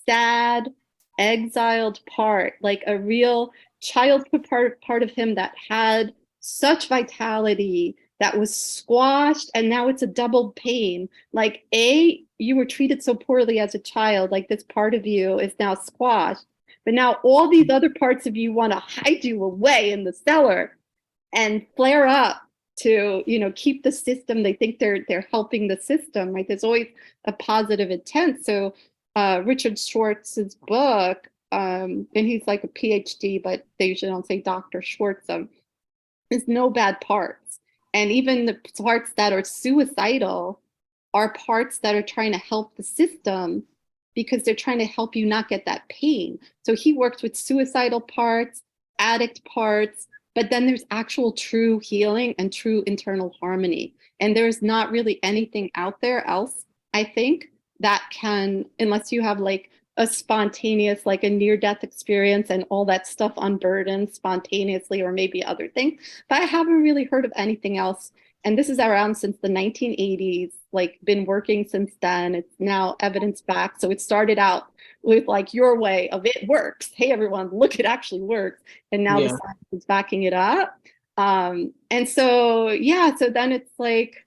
sad, exiled part, like a real childhood part of him that had such vitality that was squashed, and now it's a double pain. Like, you were treated so poorly as a child, like this part of you is now squashed, but now all these other parts of you want to hide you away in the cellar and flare up to keep the system. They think they're helping the system, right? There's always a positive intent. So Richard Schwartz's book, and he's like a PhD, but they usually don't say Dr. Schwartz, is no bad parts. And even the parts that are suicidal are parts that are trying to help the system, because they're trying to help you not get that pain. So he works with suicidal parts, addict parts, but then there's actual true healing and true internal harmony. And there's not really anything out there else, I think, that can, unless you have like a spontaneous, like a near-death experience and all that stuff unburdened spontaneously, or maybe other things. But I haven't really heard of anything else. And this is around since the 1980s, like been working since then. It's now evidence-backed. So it started out with like your way of it works. Hey, everyone, look, it actually works. And now the science is backing it up. And so, yeah, so then it's like,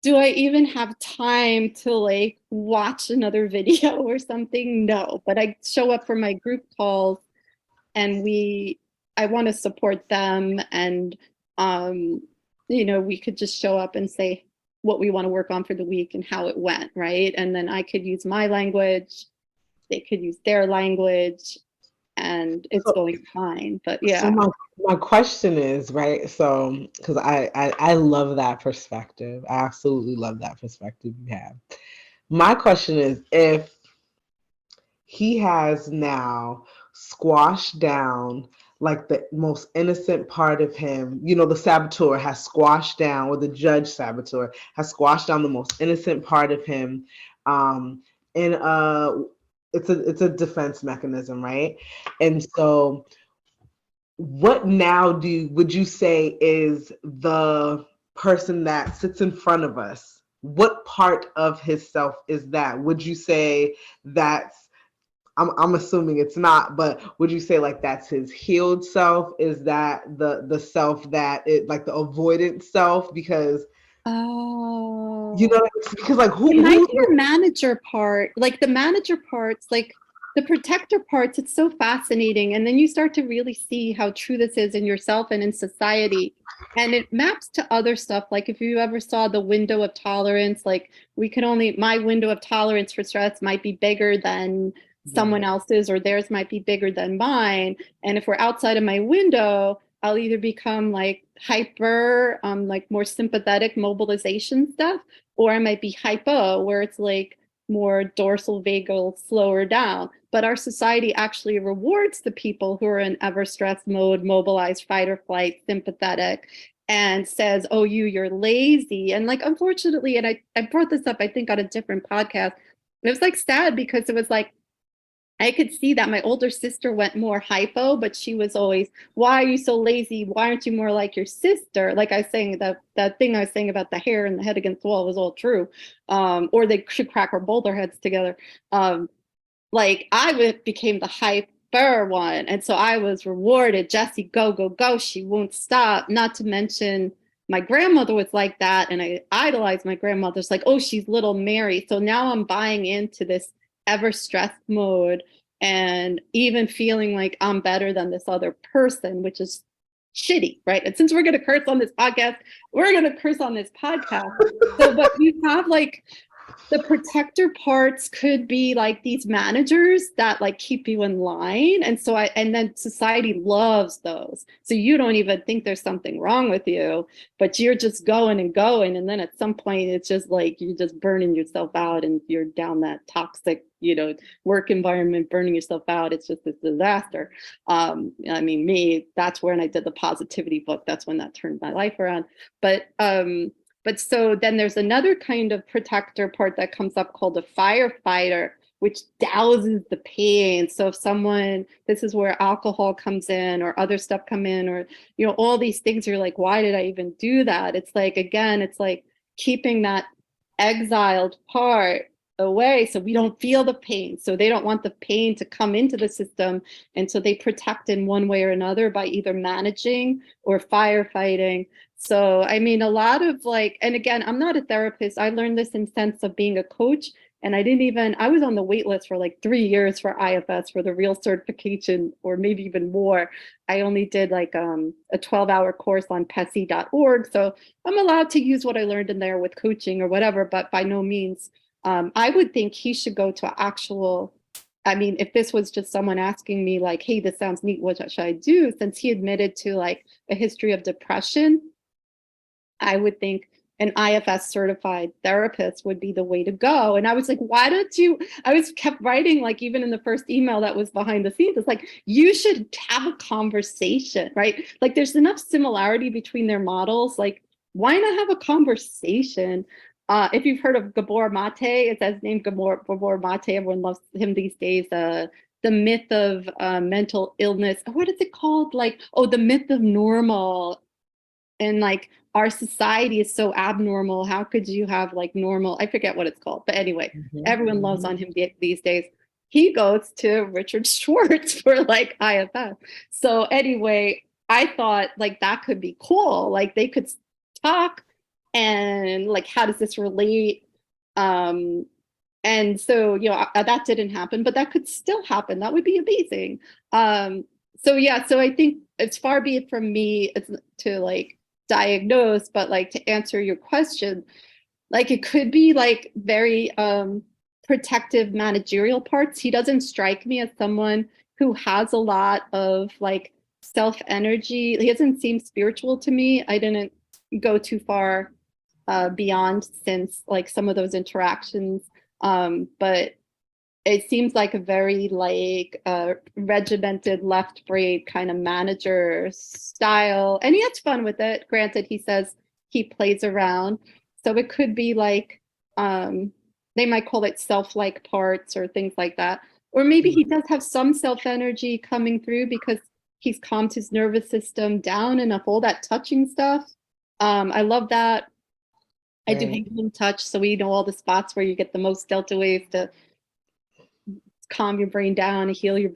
do I even have time to like watch another video or something? No, but I show up for my group calls, and I want to support them. And, we could just show up and say what we want to work on for the week and how it went, right? And then I could use my language, they could use their language and it's going fine. But yeah. So my question is, right? So, because I love that perspective. I absolutely love that perspective you have. My question is, if he has now squashed down like the most innocent part of him, the saboteur has squashed down, or the judge saboteur has squashed down the most innocent part of him, in it's a defense mechanism, right? And so what now would you say is the person that sits in front of us? What part of his self is that? Would you say that's, I'm assuming it's not, but would you say like that's his healed self? Is that the self that it, like the avoidant self? Because Oh, because like it might who be your manager part, like the manager parts, like the protector parts. It's so fascinating. And then you start to really see how true this is in yourself and in society. And it maps to other stuff. Like if you ever saw the window of tolerance, like my window of tolerance for stress might be bigger than someone else's, or theirs might be bigger than mine. And if we're outside of my window, I'll either become like hyper, like more sympathetic mobilization stuff, or I might be hypo, where it's like more dorsal vagal, slower down. But our society actually rewards the people who are in ever stress mode, mobilized, fight or flight, sympathetic, and says, oh, you're lazy. And like, unfortunately, and I brought this up, I think, on a different podcast. It was like sad because it was like, I could see that my older sister went more hypo, but she was always, why are you so lazy? Why aren't you more like your sister? Like I was saying, that thing I was saying about the hair and the head against the wall was all true. Or they should crack or bowl their heads together. Like became the hyper one. And so I was rewarded. Jessie, go, go, go. She won't stop. Not to mention my grandmother was like that. And I idolized my grandmother. It's like, oh, she's little Mary. So now I'm buying into this ever stressed mode and even feeling like I'm better than this other person, which is shitty, right? And since we're going to curse on this podcast, we're going to curse on this podcast. So, but you have like the protector parts could be like these managers that like keep you in line. And so and then society loves those. So you don't even think there's something wrong with you, but you're just going and going. And then at some point, it's just like you're just burning yourself out and you're down that toxic, work environment, burning yourself out. It's just this disaster. I mean, that's when I did the positivity book. That's when that turned my life around. But so then there's another kind of protector part that comes up called a firefighter, which douses the pain. So if this is where alcohol comes in or other stuff come in, or, all these things, you're like, why did I even do that? It's like, again, it's like keeping that exiled part away so we don't feel the pain. So they don't want the pain to come into the system. And so they protect in one way or another by either managing or firefighting. So, I mean, a lot of like, and again, I'm not a therapist. I learned this in sense of being a coach. And I was on the wait list for like 3 years for IFS, for the real certification, or maybe even more. I only did like a 12-hour course on PESI.org. So I'm allowed to use what I learned in there with coaching or whatever, but by no means, I would think he should go to actual, I mean, if this was just someone asking me like, hey, this sounds neat, what should I do? Since he admitted to like a history of depression, I would think an IFS certified therapist would be the way to go. And I was like, why don't you? Kept writing, like, even in the first email that was behind the scenes, it's like, you should have a conversation, right? Like, there's enough similarity between their models. Like, why not have a conversation? If you've heard of Gabor Mate, it's his name, Gabor Mate. Everyone loves him these days. The myth of mental illness. What is it called? Like, the myth of normal. And like, our society is so abnormal. How could you have like normal? I forget what it's called. But anyway, everyone loves on him these days. He goes to Richard Schwartz for like IFS. So anyway, I thought like that could be cool. Like they could talk and like, how does this relate? And so, that didn't happen, but that could still happen. That would be amazing. So I think it's far be it from me to like diagnose, but like to answer your question, like it could be like very protective managerial parts. He doesn't strike me as someone who has a lot of like self energy. He doesn't seem spiritual to me. I didn't go too far beyond since like some of those interactions. But it seems like a very like regimented left brain kind of manager style. And he has fun with it. Granted, he says he plays around. So it could be like, they might call it self-like parts or things like that. Or maybe he does have some self-energy coming through because he's calmed his nervous system down enough, all that touching stuff. I love that. I do healing touch, so we know all the spots where you get the most delta waves to calm your brain down, heal your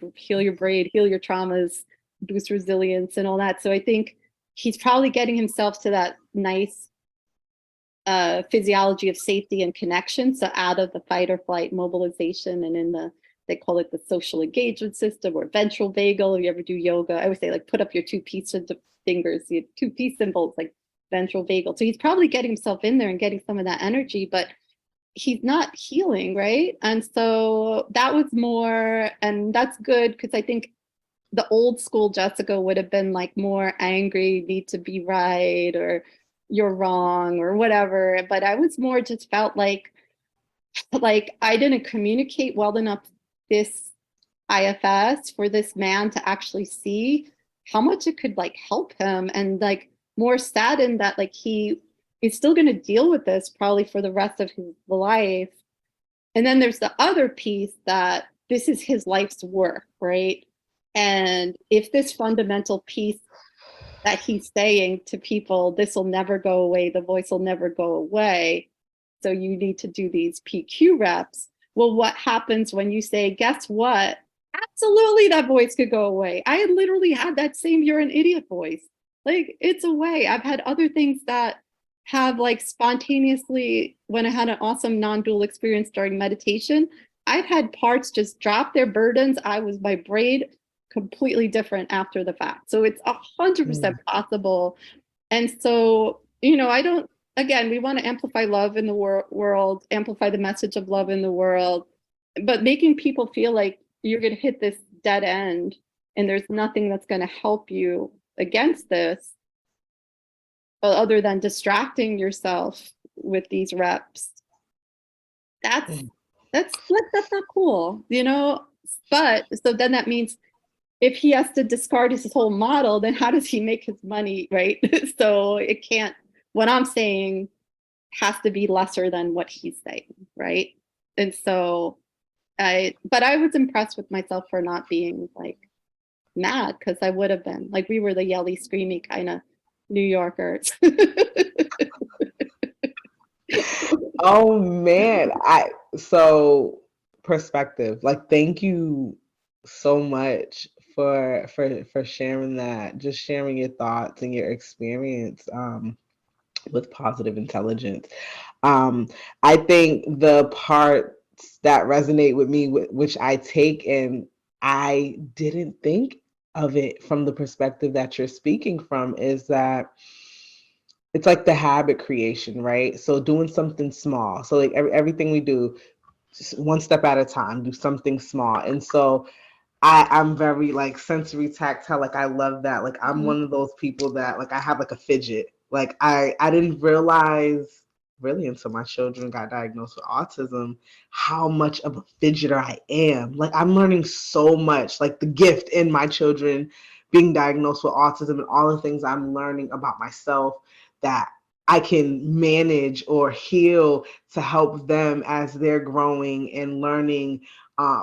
brain, heal your traumas, boost resilience and all that. So I think he's probably getting himself to that nice physiology of safety and connection. So out of the fight or flight mobilization and in the, they call it the social engagement system or ventral vagal. If you ever do yoga, I would say like put up your two pieces of fingers, you have two piece symbols like ventral vagal. So he's probably getting himself in there and getting some of that energy, but he's not healing, right? And so that was more, and that's good because I think the old school Jessika would have been like more angry, need to be right, or you're wrong, or whatever. But I was more just felt like I didn't communicate well enough this IFS for this man to actually see how much it could like help him, and like more saddened that like he is still going to deal with this probably for the rest of his life. And then there's the other piece that this is his life's work, right? And if this fundamental piece that he's saying to people, this will never go away, the voice will never go away, so you need to do these PQ reps. Well, what happens when you say, guess what? Absolutely, that voice could go away. I literally had that same "you're an idiot" voice. Like, it's away. I've had other things that have like spontaneously, when I had an awesome non-dual experience during meditation, I've had parts just drop their burdens. My brain completely different after the fact. So it's 100% possible. And so, I don't, again, we want to amplify love in the world, amplify the message of love in the world, but making people feel like you're going to hit this dead end and there's nothing that's going to help you against this other than distracting yourself with these reps. That's not cool, But so then that means if he has to discard his whole model, then how does he make his money, right? So it can't, what I'm saying has to be lesser than what he's saying, right? And so but I was impressed with myself for not being like mad, because I would have been like, we were the yelly, screamy kind of New Yorkers. Oh man, so perspective. Like, thank you so much for sharing that, just sharing your thoughts and your experience with positive intelligence. I think the parts that resonate with me, which I take, and I didn't think of it from the perspective that you're speaking from, is that it's like the habit creation, right? So doing something small. So like everything we do, just one step at a time, do something small. And so I'm very like sensory tactile. Like, I love that. Like, I'm one of those people that like, I have like a fidget. Like, I didn't realize really until my children got diagnosed with autism how much of a fidgeter I am. Like, I'm learning so much, like the gift in my children being diagnosed with autism and all the things I'm learning about myself that I can manage or heal to help them as they're growing and learning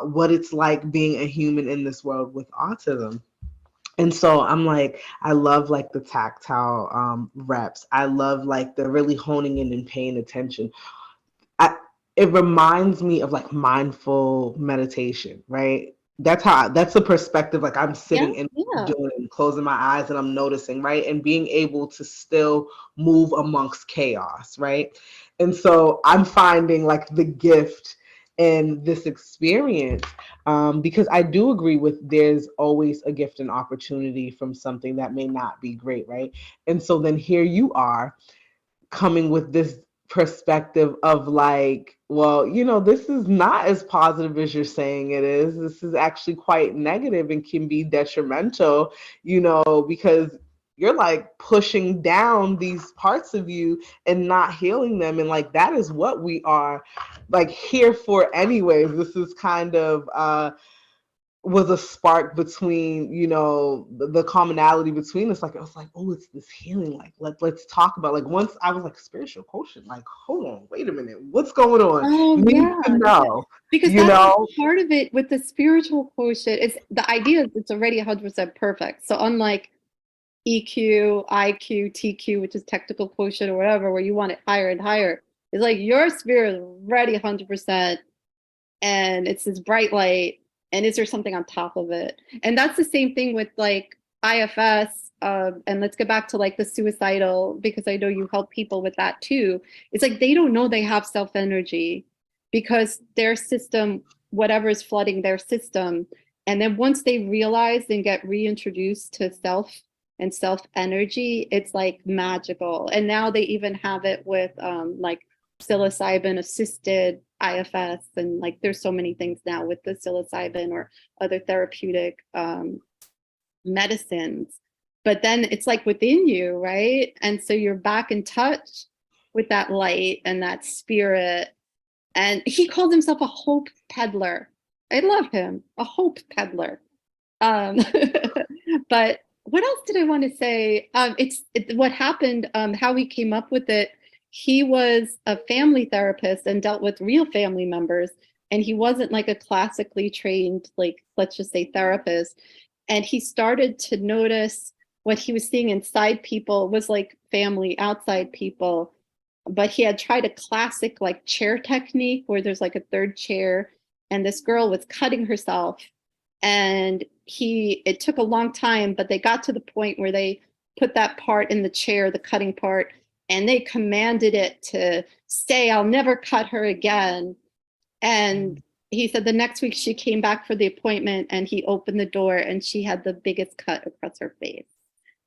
what it's like being a human in this world with autism. And so I'm like, I love like the tactile reps. I love like the really honing in and paying attention. It reminds me of like mindful meditation, right? That's the perspective. Like, I'm sitting and doing, closing my eyes, and I'm noticing, right? And being able to still move amongst chaos, right? And so I'm finding like the gift in this experience, because I do agree with there's always a gift and opportunity from something that may not be great, right? And so then here you are coming with this perspective of like, well, this is not as positive as you're saying it is. This is actually quite negative and can be detrimental, because you're like pushing down these parts of you and not healing them. And like, that is what we are like here for anyways. This is kind of was a spark between, the commonality between us. Like, it was like, oh, it's this healing. Like, let's talk about, like, once I was like, spiritual quotient, like, hold on, wait a minute, what's going on? Oh, Need yeah. to know, Because that's part of it with the spiritual quotient. It's the idea is it's already 100% perfect. So unlike EQ, IQ, TQ, which is technical quotient or whatever, where you want it higher and higher, it's like your spirit is already 100%, and it's this bright light. And is there something on top of it? And that's the same thing with like IFS. And let's get back to like the suicidal, because I know you help people with that too. It's like they don't know they have self energy because their system, whatever is flooding their system. And then once they realize and get reintroduced to self and self energy, it's like magical. And now they even have it with like psilocybin assisted IFS, and like there's so many things now with the psilocybin or other therapeutic medicines. But then it's like within you, right? And so you're back in touch with that light and that spirit. And he called himself a hope peddler. I love him, a hope peddler. But what else did I want to say? What happened, how he came up with it. He was a family therapist and dealt with real family members. And he wasn't like a classically trained, like, let's just say therapist. And he started to notice what he was seeing inside people was like family, outside people. But he had tried a classic like chair technique where there's like a third chair, and this girl was cutting herself. And it took a long time, but they got to the point where they put that part in the chair, the cutting part, and they commanded it to stay. I'll never cut her again. And he said the next week she came back for the appointment, and he opened the door and she had the biggest cut across her face.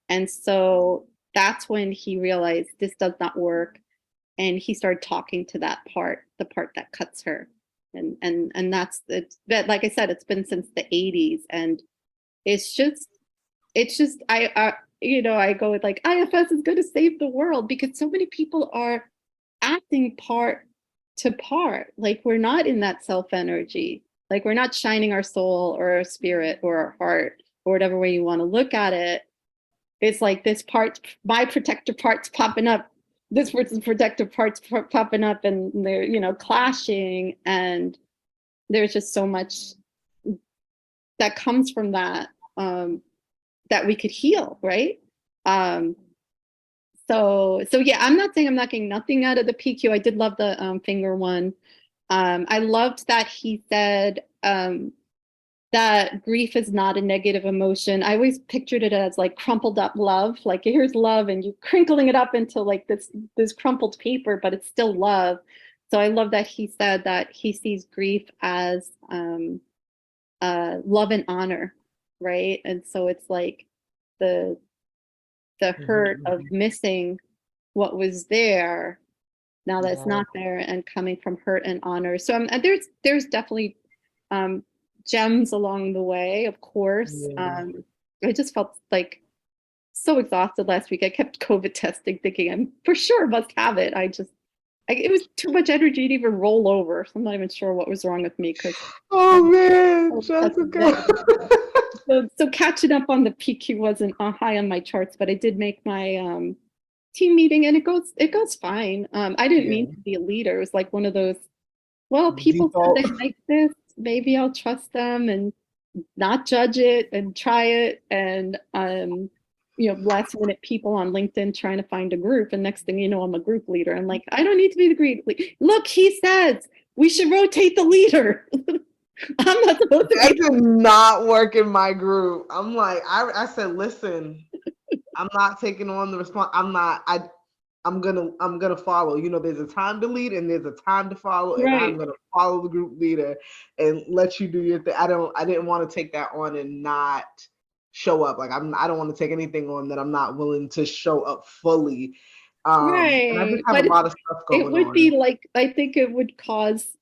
And so that's when he realized this does not work. And he started talking to that part, the part that cuts her. And that's it. But like I said, it's been since the 80s. And it's just I go with like IFS is going to save the world, because so many people are acting part to part. Like we're not in that self energy. Like we're not shining our soul or our spirit or our heart or whatever way you want to look at it. It's like this part, my protector part's popping up. This person's protective parts popping up, and they're, clashing. And there's just so much that comes from that, that we could heal, right? So yeah, I'm not saying I'm not getting nothing out of the PQ. I did love the finger one. I loved that he said that grief is not a negative emotion. I always pictured it as like crumpled up love. Like here's love, and you crinkling it up into like this crumpled paper, but it's still love. So I love that he said that he sees grief as love and honor, right? And so it's like the hurt of missing what was there now that it's not there, and coming from hurt and honor. So there's definitely gems along the way, of course. I just felt like so exhausted last week. I kept COVID testing, thinking I'm for sure must have it. It was too much energy to even roll over. So I'm not even sure what was wrong with me. Oh man, Jessica. So catching up on the PQ wasn't high on my charts, but I did make my team meeting, and it goes fine. I didn't mean to be a leader. It was like one of those, well, people said they like this, maybe I'll trust them and not judge it and try it. And last minute people on LinkedIn trying to find a group, and next thing you know, I'm a group leader. I'm like, I don't need to be the group leader. Look, he says we should rotate the leader. I'm not supposed to. That did not work in my group. I'm like, I said, listen, I'm not taking on the response. I'm gonna follow. There's a time to lead and there's a time to follow, and I'm gonna follow the group leader and let you do your thing. I didn't want to take that on and not show up. Like I don't want to take anything on that I'm not willing to show up fully. And I just Right. have a But lot of stuff it going would be on. like, I think it would cause,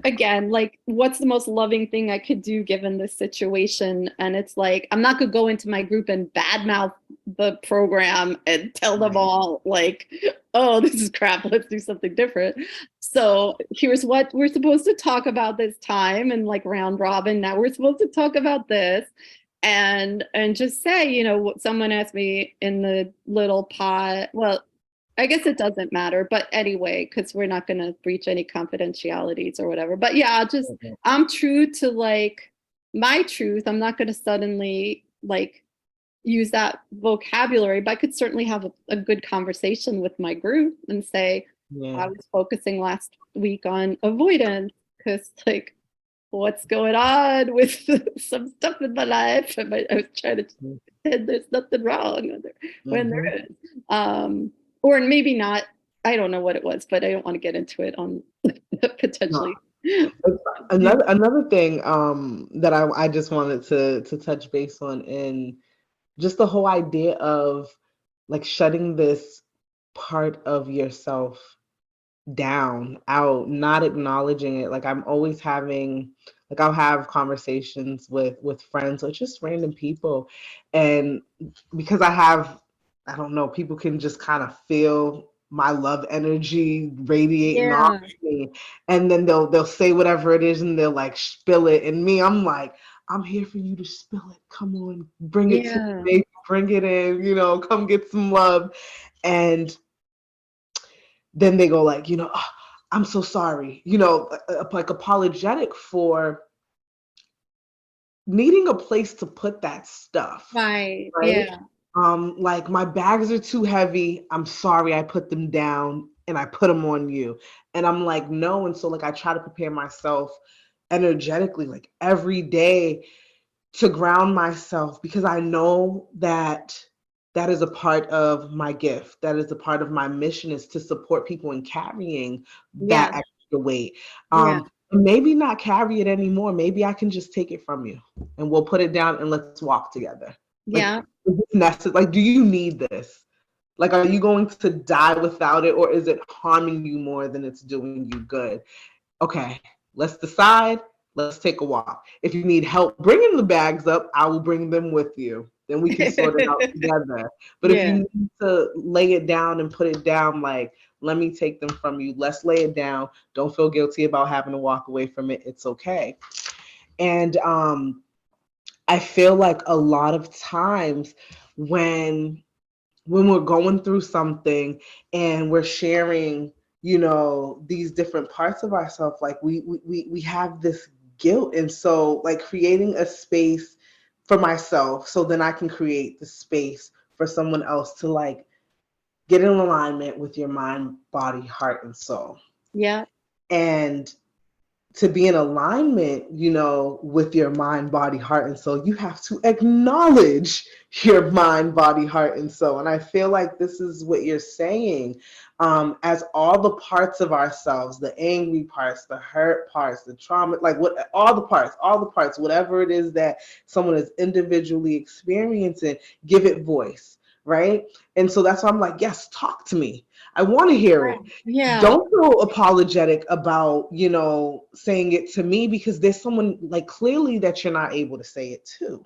again, like, what's the most loving thing I could do given this situation? And it's like, I'm not gonna go into my group and badmouth the program and tell them Right. all like, oh, this is crap, let's do something different. So here's what we're supposed to talk about this time, and like round robin, now we're supposed to talk about this. And just say, someone asked me in the little pot, well, I guess it doesn't matter, but anyway, because we're not going to breach any confidentialities or whatever. But yeah, I'm true to like my truth. I'm not going to suddenly like use that vocabulary, but I could certainly have a good conversation with my group and say, I Yeah. was focusing last week on avoidance because like, what's going on with some stuff in my life? And I was trying to pretend there's nothing wrong when there is. Or maybe not. I don't know what it was, but I don't want to get into it on potentially. Another thing that I just wanted to touch base on, in just the whole idea of like shutting this part of yourself down, out, not acknowledging it. Like I'm always having, like I'll have conversations with friends or just random people, and because I don't know, people can just kind of feel my love energy radiating off Yeah. me, and then they'll say whatever it is, and they'll like spill it, and me, I'm like, I'm here for you to spill it. Come on, bring it to Yeah. me, bring it in, come get some love. And then they go like, "Oh, I'm so sorry," like apologetic for needing a place to put that stuff, Right. right? Yeah. Like my bags are too heavy. I'm sorry, I put them down and I put them on you. And I'm like, no. And so like I try to prepare myself energetically, like every day, to ground myself, because I know that that is a part of my gift. That is a part of my mission, is to support people in carrying Yeah. that extra weight. Yeah. Maybe not carry it anymore. Maybe I can just take it from you and we'll put it down and let's walk together. Like, Yeah. is this necessary? Like, do you need this? Like, are you going to die without it, or is it harming you more than it's doing you good? Okay, let's decide. Let's take a walk. If you need help bringing the bags up, I will bring them with you. Then we can sort it out together. But if Yeah. you need to lay it down and put it down, like, let me take them from you. Let's lay it down. Don't feel guilty about having to walk away from it. It's okay. And I feel like a lot of times when we're going through something and we're sharing, these different parts of ourselves, like we have this guilt. And so like creating a space for myself, so then I can create the space for someone else to like get in alignment with your mind, body, heart, and soul. Yeah. And to be in alignment, with your mind, body, heart, and soul, you have to acknowledge your mind, body, heart, and soul. And I feel like this is what you're saying, as all the parts of ourselves, the angry parts, the hurt parts, the trauma, like what, all the parts, whatever it is that someone is individually experiencing, give it voice, right? And so that's why I'm like, yes, talk to me. I want to hear it. Yeah. Don't feel apologetic about, saying it to me, because there's someone like clearly that you're not able to say it to,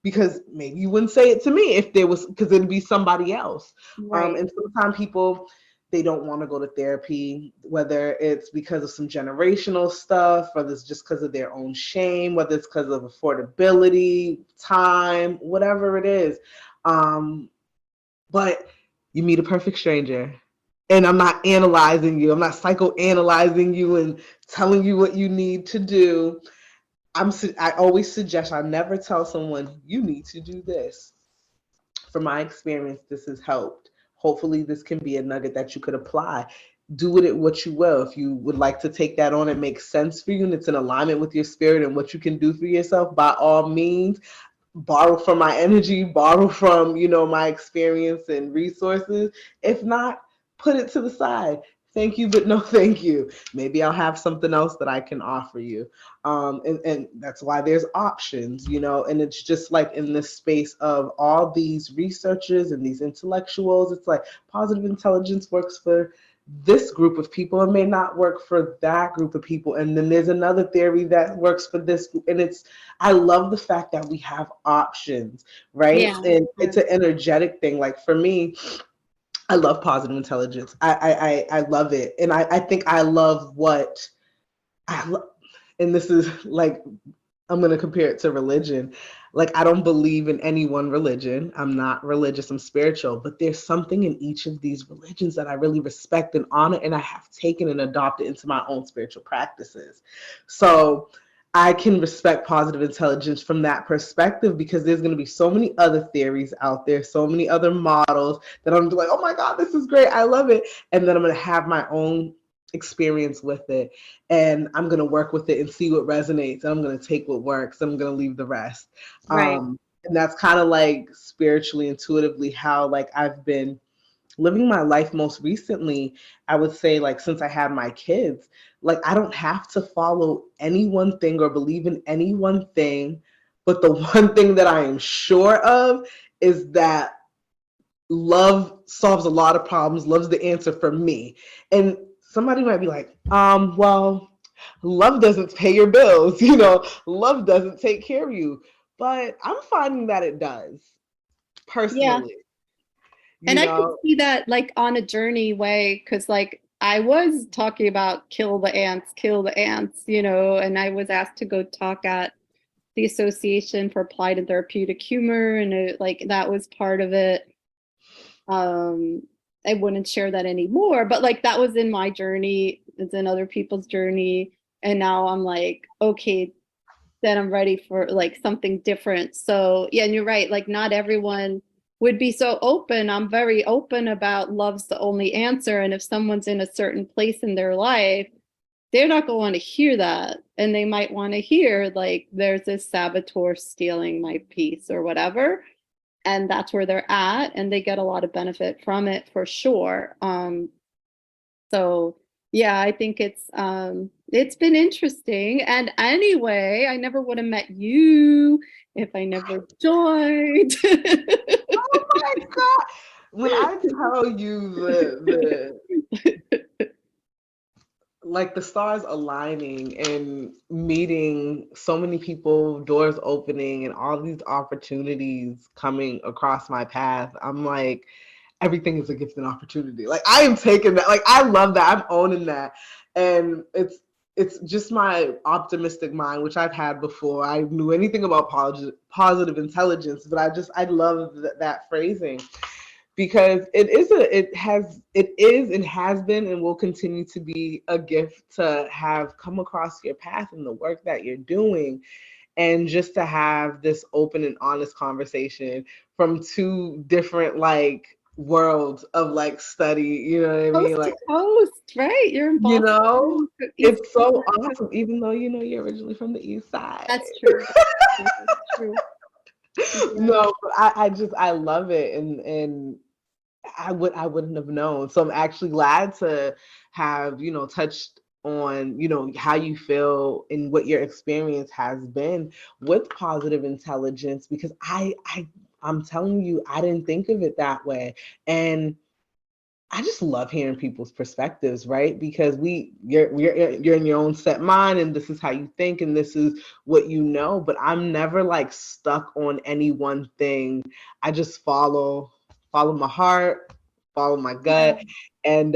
because maybe you wouldn't say it to me if there was, because it'd be somebody else. Right. And sometimes people, they don't want to go to therapy, whether it's because of some generational stuff, whether it's just because of their own shame, whether it's because of affordability, time, whatever it is. But you meet a perfect stranger, and I'm not analyzing you. I'm not psychoanalyzing you and telling you what you need to do. I always suggest, I never tell someone you need to do this. From my experience, this has helped. Hopefully this can be a nugget that you could apply. Do with it what you will. If you would like to take that on, it makes sense for you and it's in alignment with your spirit and what you can do for yourself, by all means, borrow from my energy, borrow from, my experience and resources. If not, put it to the side. thank you, but no thank you. Maybe I'll have something else that I can offer you. And that's why there's options, and it's just like in this space of all these researchers and these intellectuals, it's like positive intelligence works for this group of people and may not work for that group of people. And then there's another theory that works for this group. And I love the fact that we have options, right? Yeah. And Yeah. it's an energetic thing. Like for me, I love positive intelligence. I love it. And I think I love what and this is like, I'm going to compare it to religion. Like, I don't believe in any one religion. I'm not religious, I'm spiritual, but there's something in each of these religions that I really respect and honor, and I have taken and adopted into my own spiritual practices. So I can respect positive intelligence from that perspective, because there's going to be so many other theories out there, so many other models that I'm like, oh my God, this is great. I love it. And then I'm going to have my own experience with it, and I'm going to work with it and see what resonates, and I'm going to take what works, and I'm going to leave the rest. Right. And that's kind of like spiritually, intuitively, how like I've been living my life most recently. I would say, like, since I had my kids, like, I don't have to follow any one thing or believe in any one thing, but the one thing that I am sure of is that love solves a lot of problems. Love's the answer for me. And somebody might be like, well, love doesn't pay your bills, love doesn't take care of you. But I'm finding that it does, Yeah. personally. And I could see that like on a journey way, because like I was talking about kill the ants, and I was asked to go talk at the Association for Applied and Therapeutic Humor, and like that was part of it. I wouldn't share that anymore, but like that was in my journey, it's in other people's journey, and now I'm like, okay, then I'm ready for like something different. So yeah, and you're right, like not everyone would be so open. I'm very open about love's the only answer, and if someone's in a certain place in their life, they're not going to want to hear that, and they might want to hear like there's this saboteur stealing my peace or whatever, and that's where they're at, and they get a lot of benefit from it for sure. So yeah, I think it's been interesting. And anyway, I never would have met you if I never joined. Oh my God. When I tell you like the stars aligning and meeting so many people, doors opening, and all these opportunities coming across my path, I'm like, everything is a gift and opportunity. Like, I am taking that. Like, I love that. I'm owning that. And it's just my optimistic mind, which I've had before I knew anything about positive intelligence, but I love that phrasing, because it is and has been and will continue to be a gift to have come across your path and the work that you're doing, and just to have this open and honest conversation from two different like worlds of like study, you know what I mean? Coast to Like, coast, right? You're in Boston. East it's so Coast. awesome, even though you're originally from the East Side. That's true. That's true. Yeah. No, but I love it, and I wouldn't have known. So I'm actually glad to have, touched on, how you feel and what your experience has been with positive intelligence, because I'm telling you, I didn't think of it that way. And I just love hearing people's perspectives, right? Because you're in your own set mind, and this is how you think, and this is what you know. But I'm never like stuck on any one thing. I just follow my heart, follow my gut, and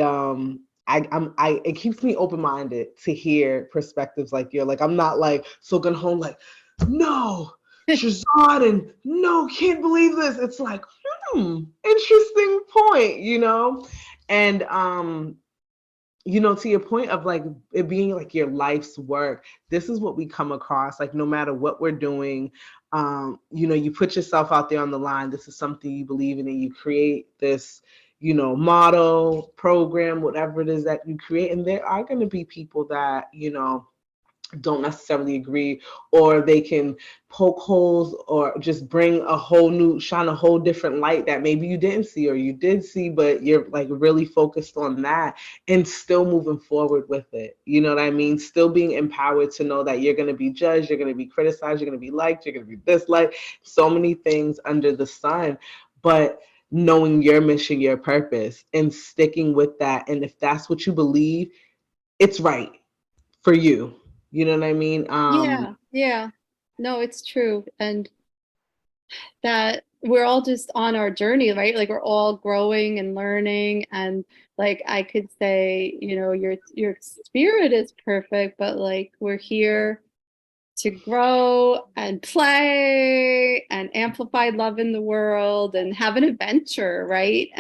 it keeps me open minded to hear perspectives like you're. Like, I'm not like so gone home like, no, Shazad, and no, can't believe this. It's like, interesting point, and to your point of like it being like your life's work, this is what we come across, like no matter what we're doing. You put yourself out there on the line. This is something you believe in, and you create this, model, program, whatever it is that you create. And there are going to be people that, don't necessarily agree, or they can poke holes or just bring a whole new, shine a whole different light that maybe you didn't see or you did see, but you're like really focused on that and still moving forward with it. You know what I mean? Still being empowered to know that you're going to be judged, you're going to be criticized, you're going to be liked, you're going to be disliked, so many things under the sun, but knowing your mission, your purpose, and sticking with that. And if that's what you believe, it's right for you. You know what I mean? Yeah. No, it's true. And that we're all just on our journey, right? Like we're all growing and learning. And like I could say, your spirit is perfect, but like we're here to grow and play and amplify love in the world and have an adventure, right?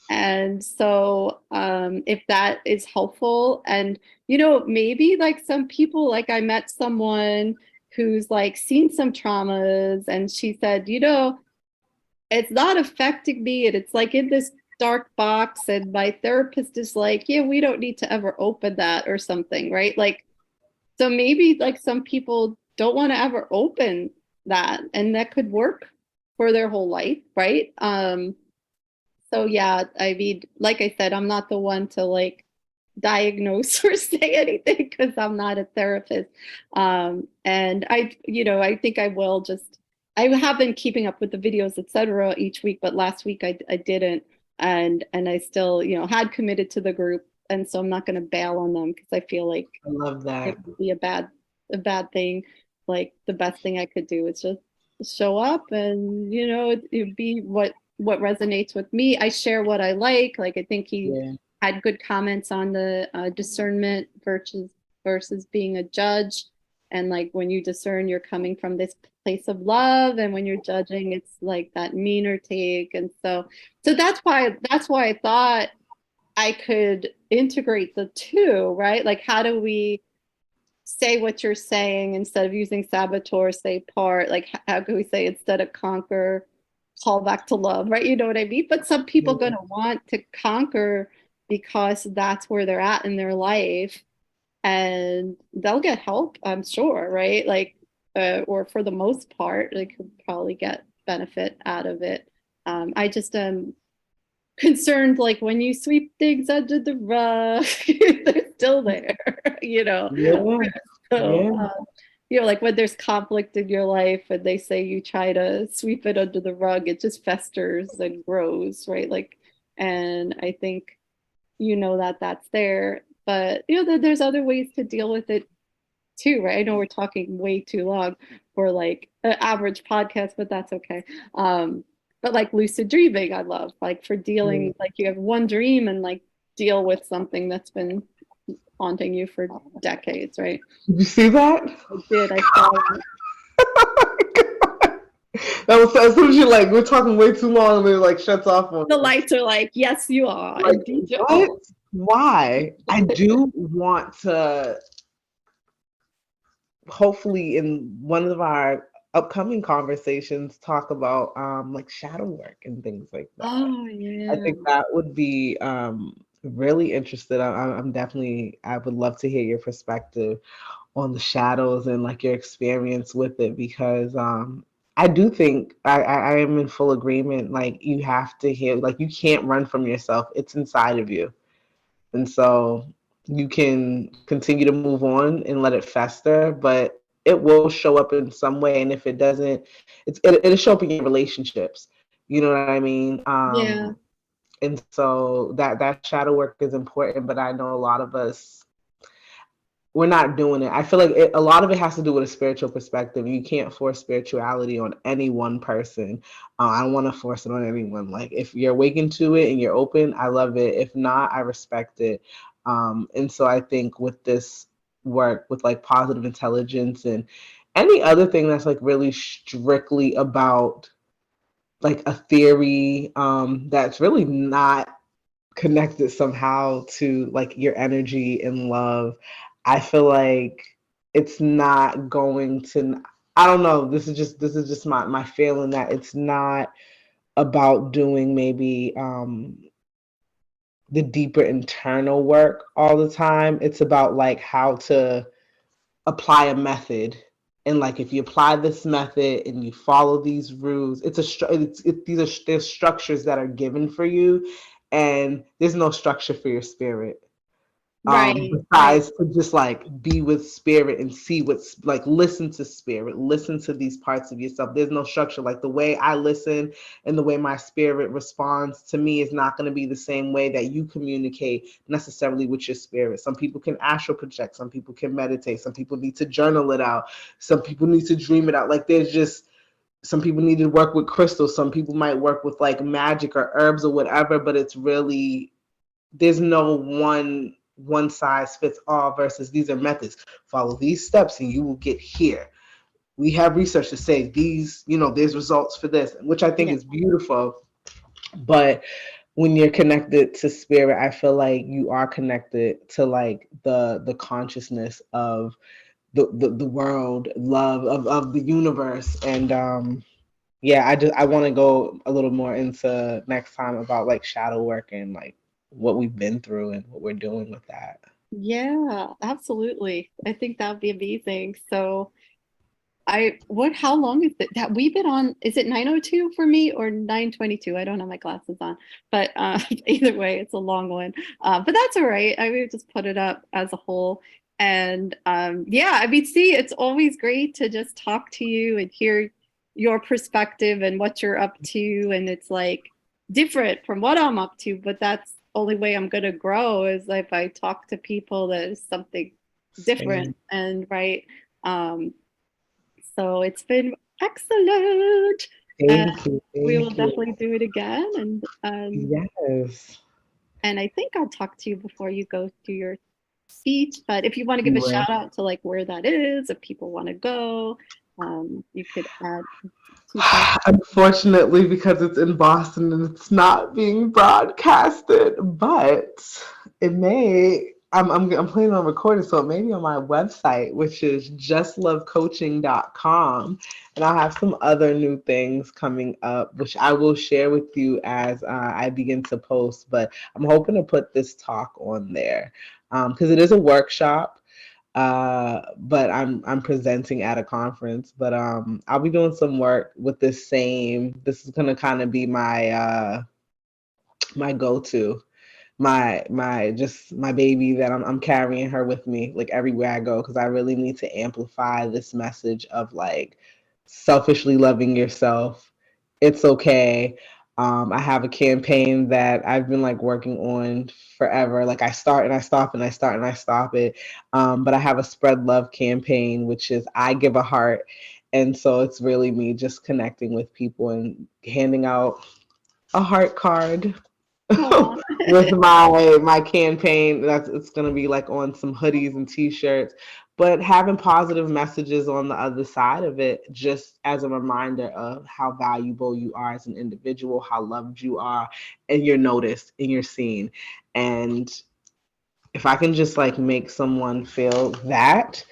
And so if that is helpful, and maybe like some people, like I met someone who's like seen some traumas, and she said, it's not affecting me, and it's like in this dark box, and my therapist is like, yeah, we don't need to ever open that or something, right? Like, so maybe like some people don't want to ever open that, and that could work for their whole life, right? So yeah, I mean, like I said, I'm not the one to like diagnose or say anything because I'm not a therapist. And I think I have been keeping up with the videos, etc., each week, but last week I didn't, and I still, had committed to the group, and so I'm not going to bail on them because I feel like I love that. it would be a bad thing. Like the best thing I could do is just show up, and it'd be what resonates with me. I share what I like. Like I think he had good comments on the discernment versus being a judge. And like when you discern, you're coming from this place of love, and when you're judging, it's like that meaner take. And so that's why I thought I could integrate the two, right? Like how do we say what you're saying instead of using saboteur, say part? Like how can we say instead of conquer, call back to love, right? You know what I mean? But some people are going to want to conquer because that's where they're at in their life, and they'll get help, I'm sure, right? Like or for the most part they could probably get benefit out of it. I just am concerned, like when you sweep things under the rug they're still there. Yeah. So Yeah. like when there's conflict in your life and they say you try to sweep it under the rug, it just festers and grows, right? Like, and I think that that's there, but there's other ways to deal with it too, right? I know we're talking way too long for like an average podcast, but that's okay. But like lucid dreaming, I love, like for dealing, like you have one dream and like deal with something that's been haunting you for decades, right? Did you see that? I did. I saw it. That was as soon as you're like, we're talking way too long, and it like shuts off on The me. lights are like, yes, you are. Like, Indeed, you what? are. Why? I do want to, hopefully in one of our upcoming conversations, talk about like shadow work and things like that. Oh I yeah. think that would be really interested. I'm definitely, I would love to hear your perspective on the shadows and like your experience with it, because I do think I am in full agreement. Like you have to hear, like you can't run from yourself. It's inside of you. And so you can continue to move on and let it fester, but it will show up in some way. And if it doesn't, it'll show up in your relationships. You know what I mean? Yeah. And so that shadow work is important, but I know a lot of us, we're not doing it. I feel like a lot of it has to do with a spiritual perspective. You can't force spirituality on any one person. I don't want to force it on anyone. Like if you're awakened to it and you're open, I love it. If not, I respect it. And so I think with this work, with like positive intelligence and any other thing that's like really strictly about like a theory that's really not connected somehow to like your energy and love, I feel like it's not going to, I don't know, this is just my feeling that it's not about doing maybe the deeper internal work all the time. It's about like how to apply a method. And like, if you apply this method and you follow these rules, there's structures that are given for you, and there's no structure for your spirit. Right. Besides to just like be with spirit and see what's like, listen to spirit, listen to these parts of yourself. There's no structure. Like the way I listen and the way my spirit responds to me is not going to be the same way that you communicate necessarily with your spirit. Some people can astral project, some people can meditate, some people need to journal it out, some people need to dream it out. Like there's just, some people need to work with crystals, some people might work with like magic or herbs or whatever, but it's really, there's no one size fits all versus these are methods. Follow these steps and you will get here. We have research to say these, there's results for this, which I think is beautiful. But when you're connected to spirit, I feel like you are connected to like the consciousness of the world, love of the universe. And I want to go a little more into next time about like shadow work and like what we've been through and what we're doing with that. Yeah, absolutely. I think that would be amazing. So how long is it that we've been on? Is it 9:02 for me or 9:22? I don't have my glasses on, but either way, it's a long one. But that's all right. I would just put it up as a whole. And yeah, I mean, see, it's always great to just talk to you and hear your perspective and what you're up to. And it's like different from what I'm up to, but that's only way I'm going to grow is if I talk to people that is something different. And right. So it's been excellent. Thank you. We will definitely do it again. And yes. And I think I'll talk to you before you go to your speech. But if you want to give a shout out to like where that is, if people want to go, you could add. Unfortunately, because it's in Boston and it's not being broadcasted, but it may. I'm planning on recording, so it may be on my website, which is justlovecoaching.com, and I'll have some other new things coming up, which I will share with you as I begin to post. But I'm hoping to put this talk on there because it is a workshop. But I'm presenting at a conference, but I'll be doing some work with this is gonna kind of be my my go-to, my baby that I'm carrying her with me like everywhere I go, because I really need to amplify this message of like selfishly loving yourself. It's okay. I have a campaign that I've been like working on forever. Like I start and I stop and I start and I stop it. But I have a spread love campaign, which is I give a heart. And so it's really me just connecting with people and handing out a heart card with my campaign. It's gonna be like on some hoodies and t-shirts, but having positive messages on the other side of it, just as a reminder of how valuable you are as an individual, how loved you are, and you're noticed and you're seen. And if I can just like make someone feel that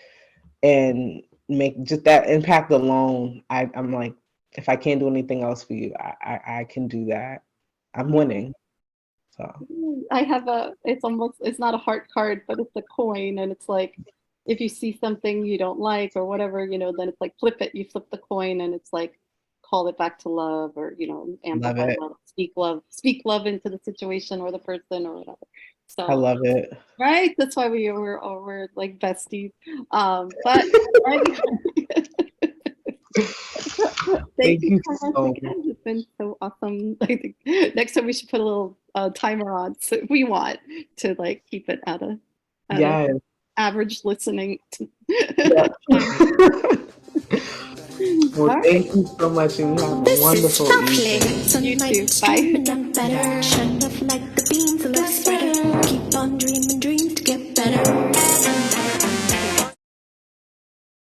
and make just that impact alone, I'm like, if I can't do anything else for you, I can do that. I'm winning. So I have it's not a heart card, but it's a coin, and it's like if you see something you don't like or whatever, then it's like flip it, you flip the coin, and it's like call it back to love, or amplify love, speak love into the situation or the person or whatever. So I love it. Right, that's why we're like besties. But right. Thank you so much again. It's been so awesome. I think next time we should put a little timer on, so we want to like keep it at a average listening. Well, thank you so much, and have a wonderful evening. You too. Bye. Shine up like the beams of LUV Spreadah. Keep on dreaming.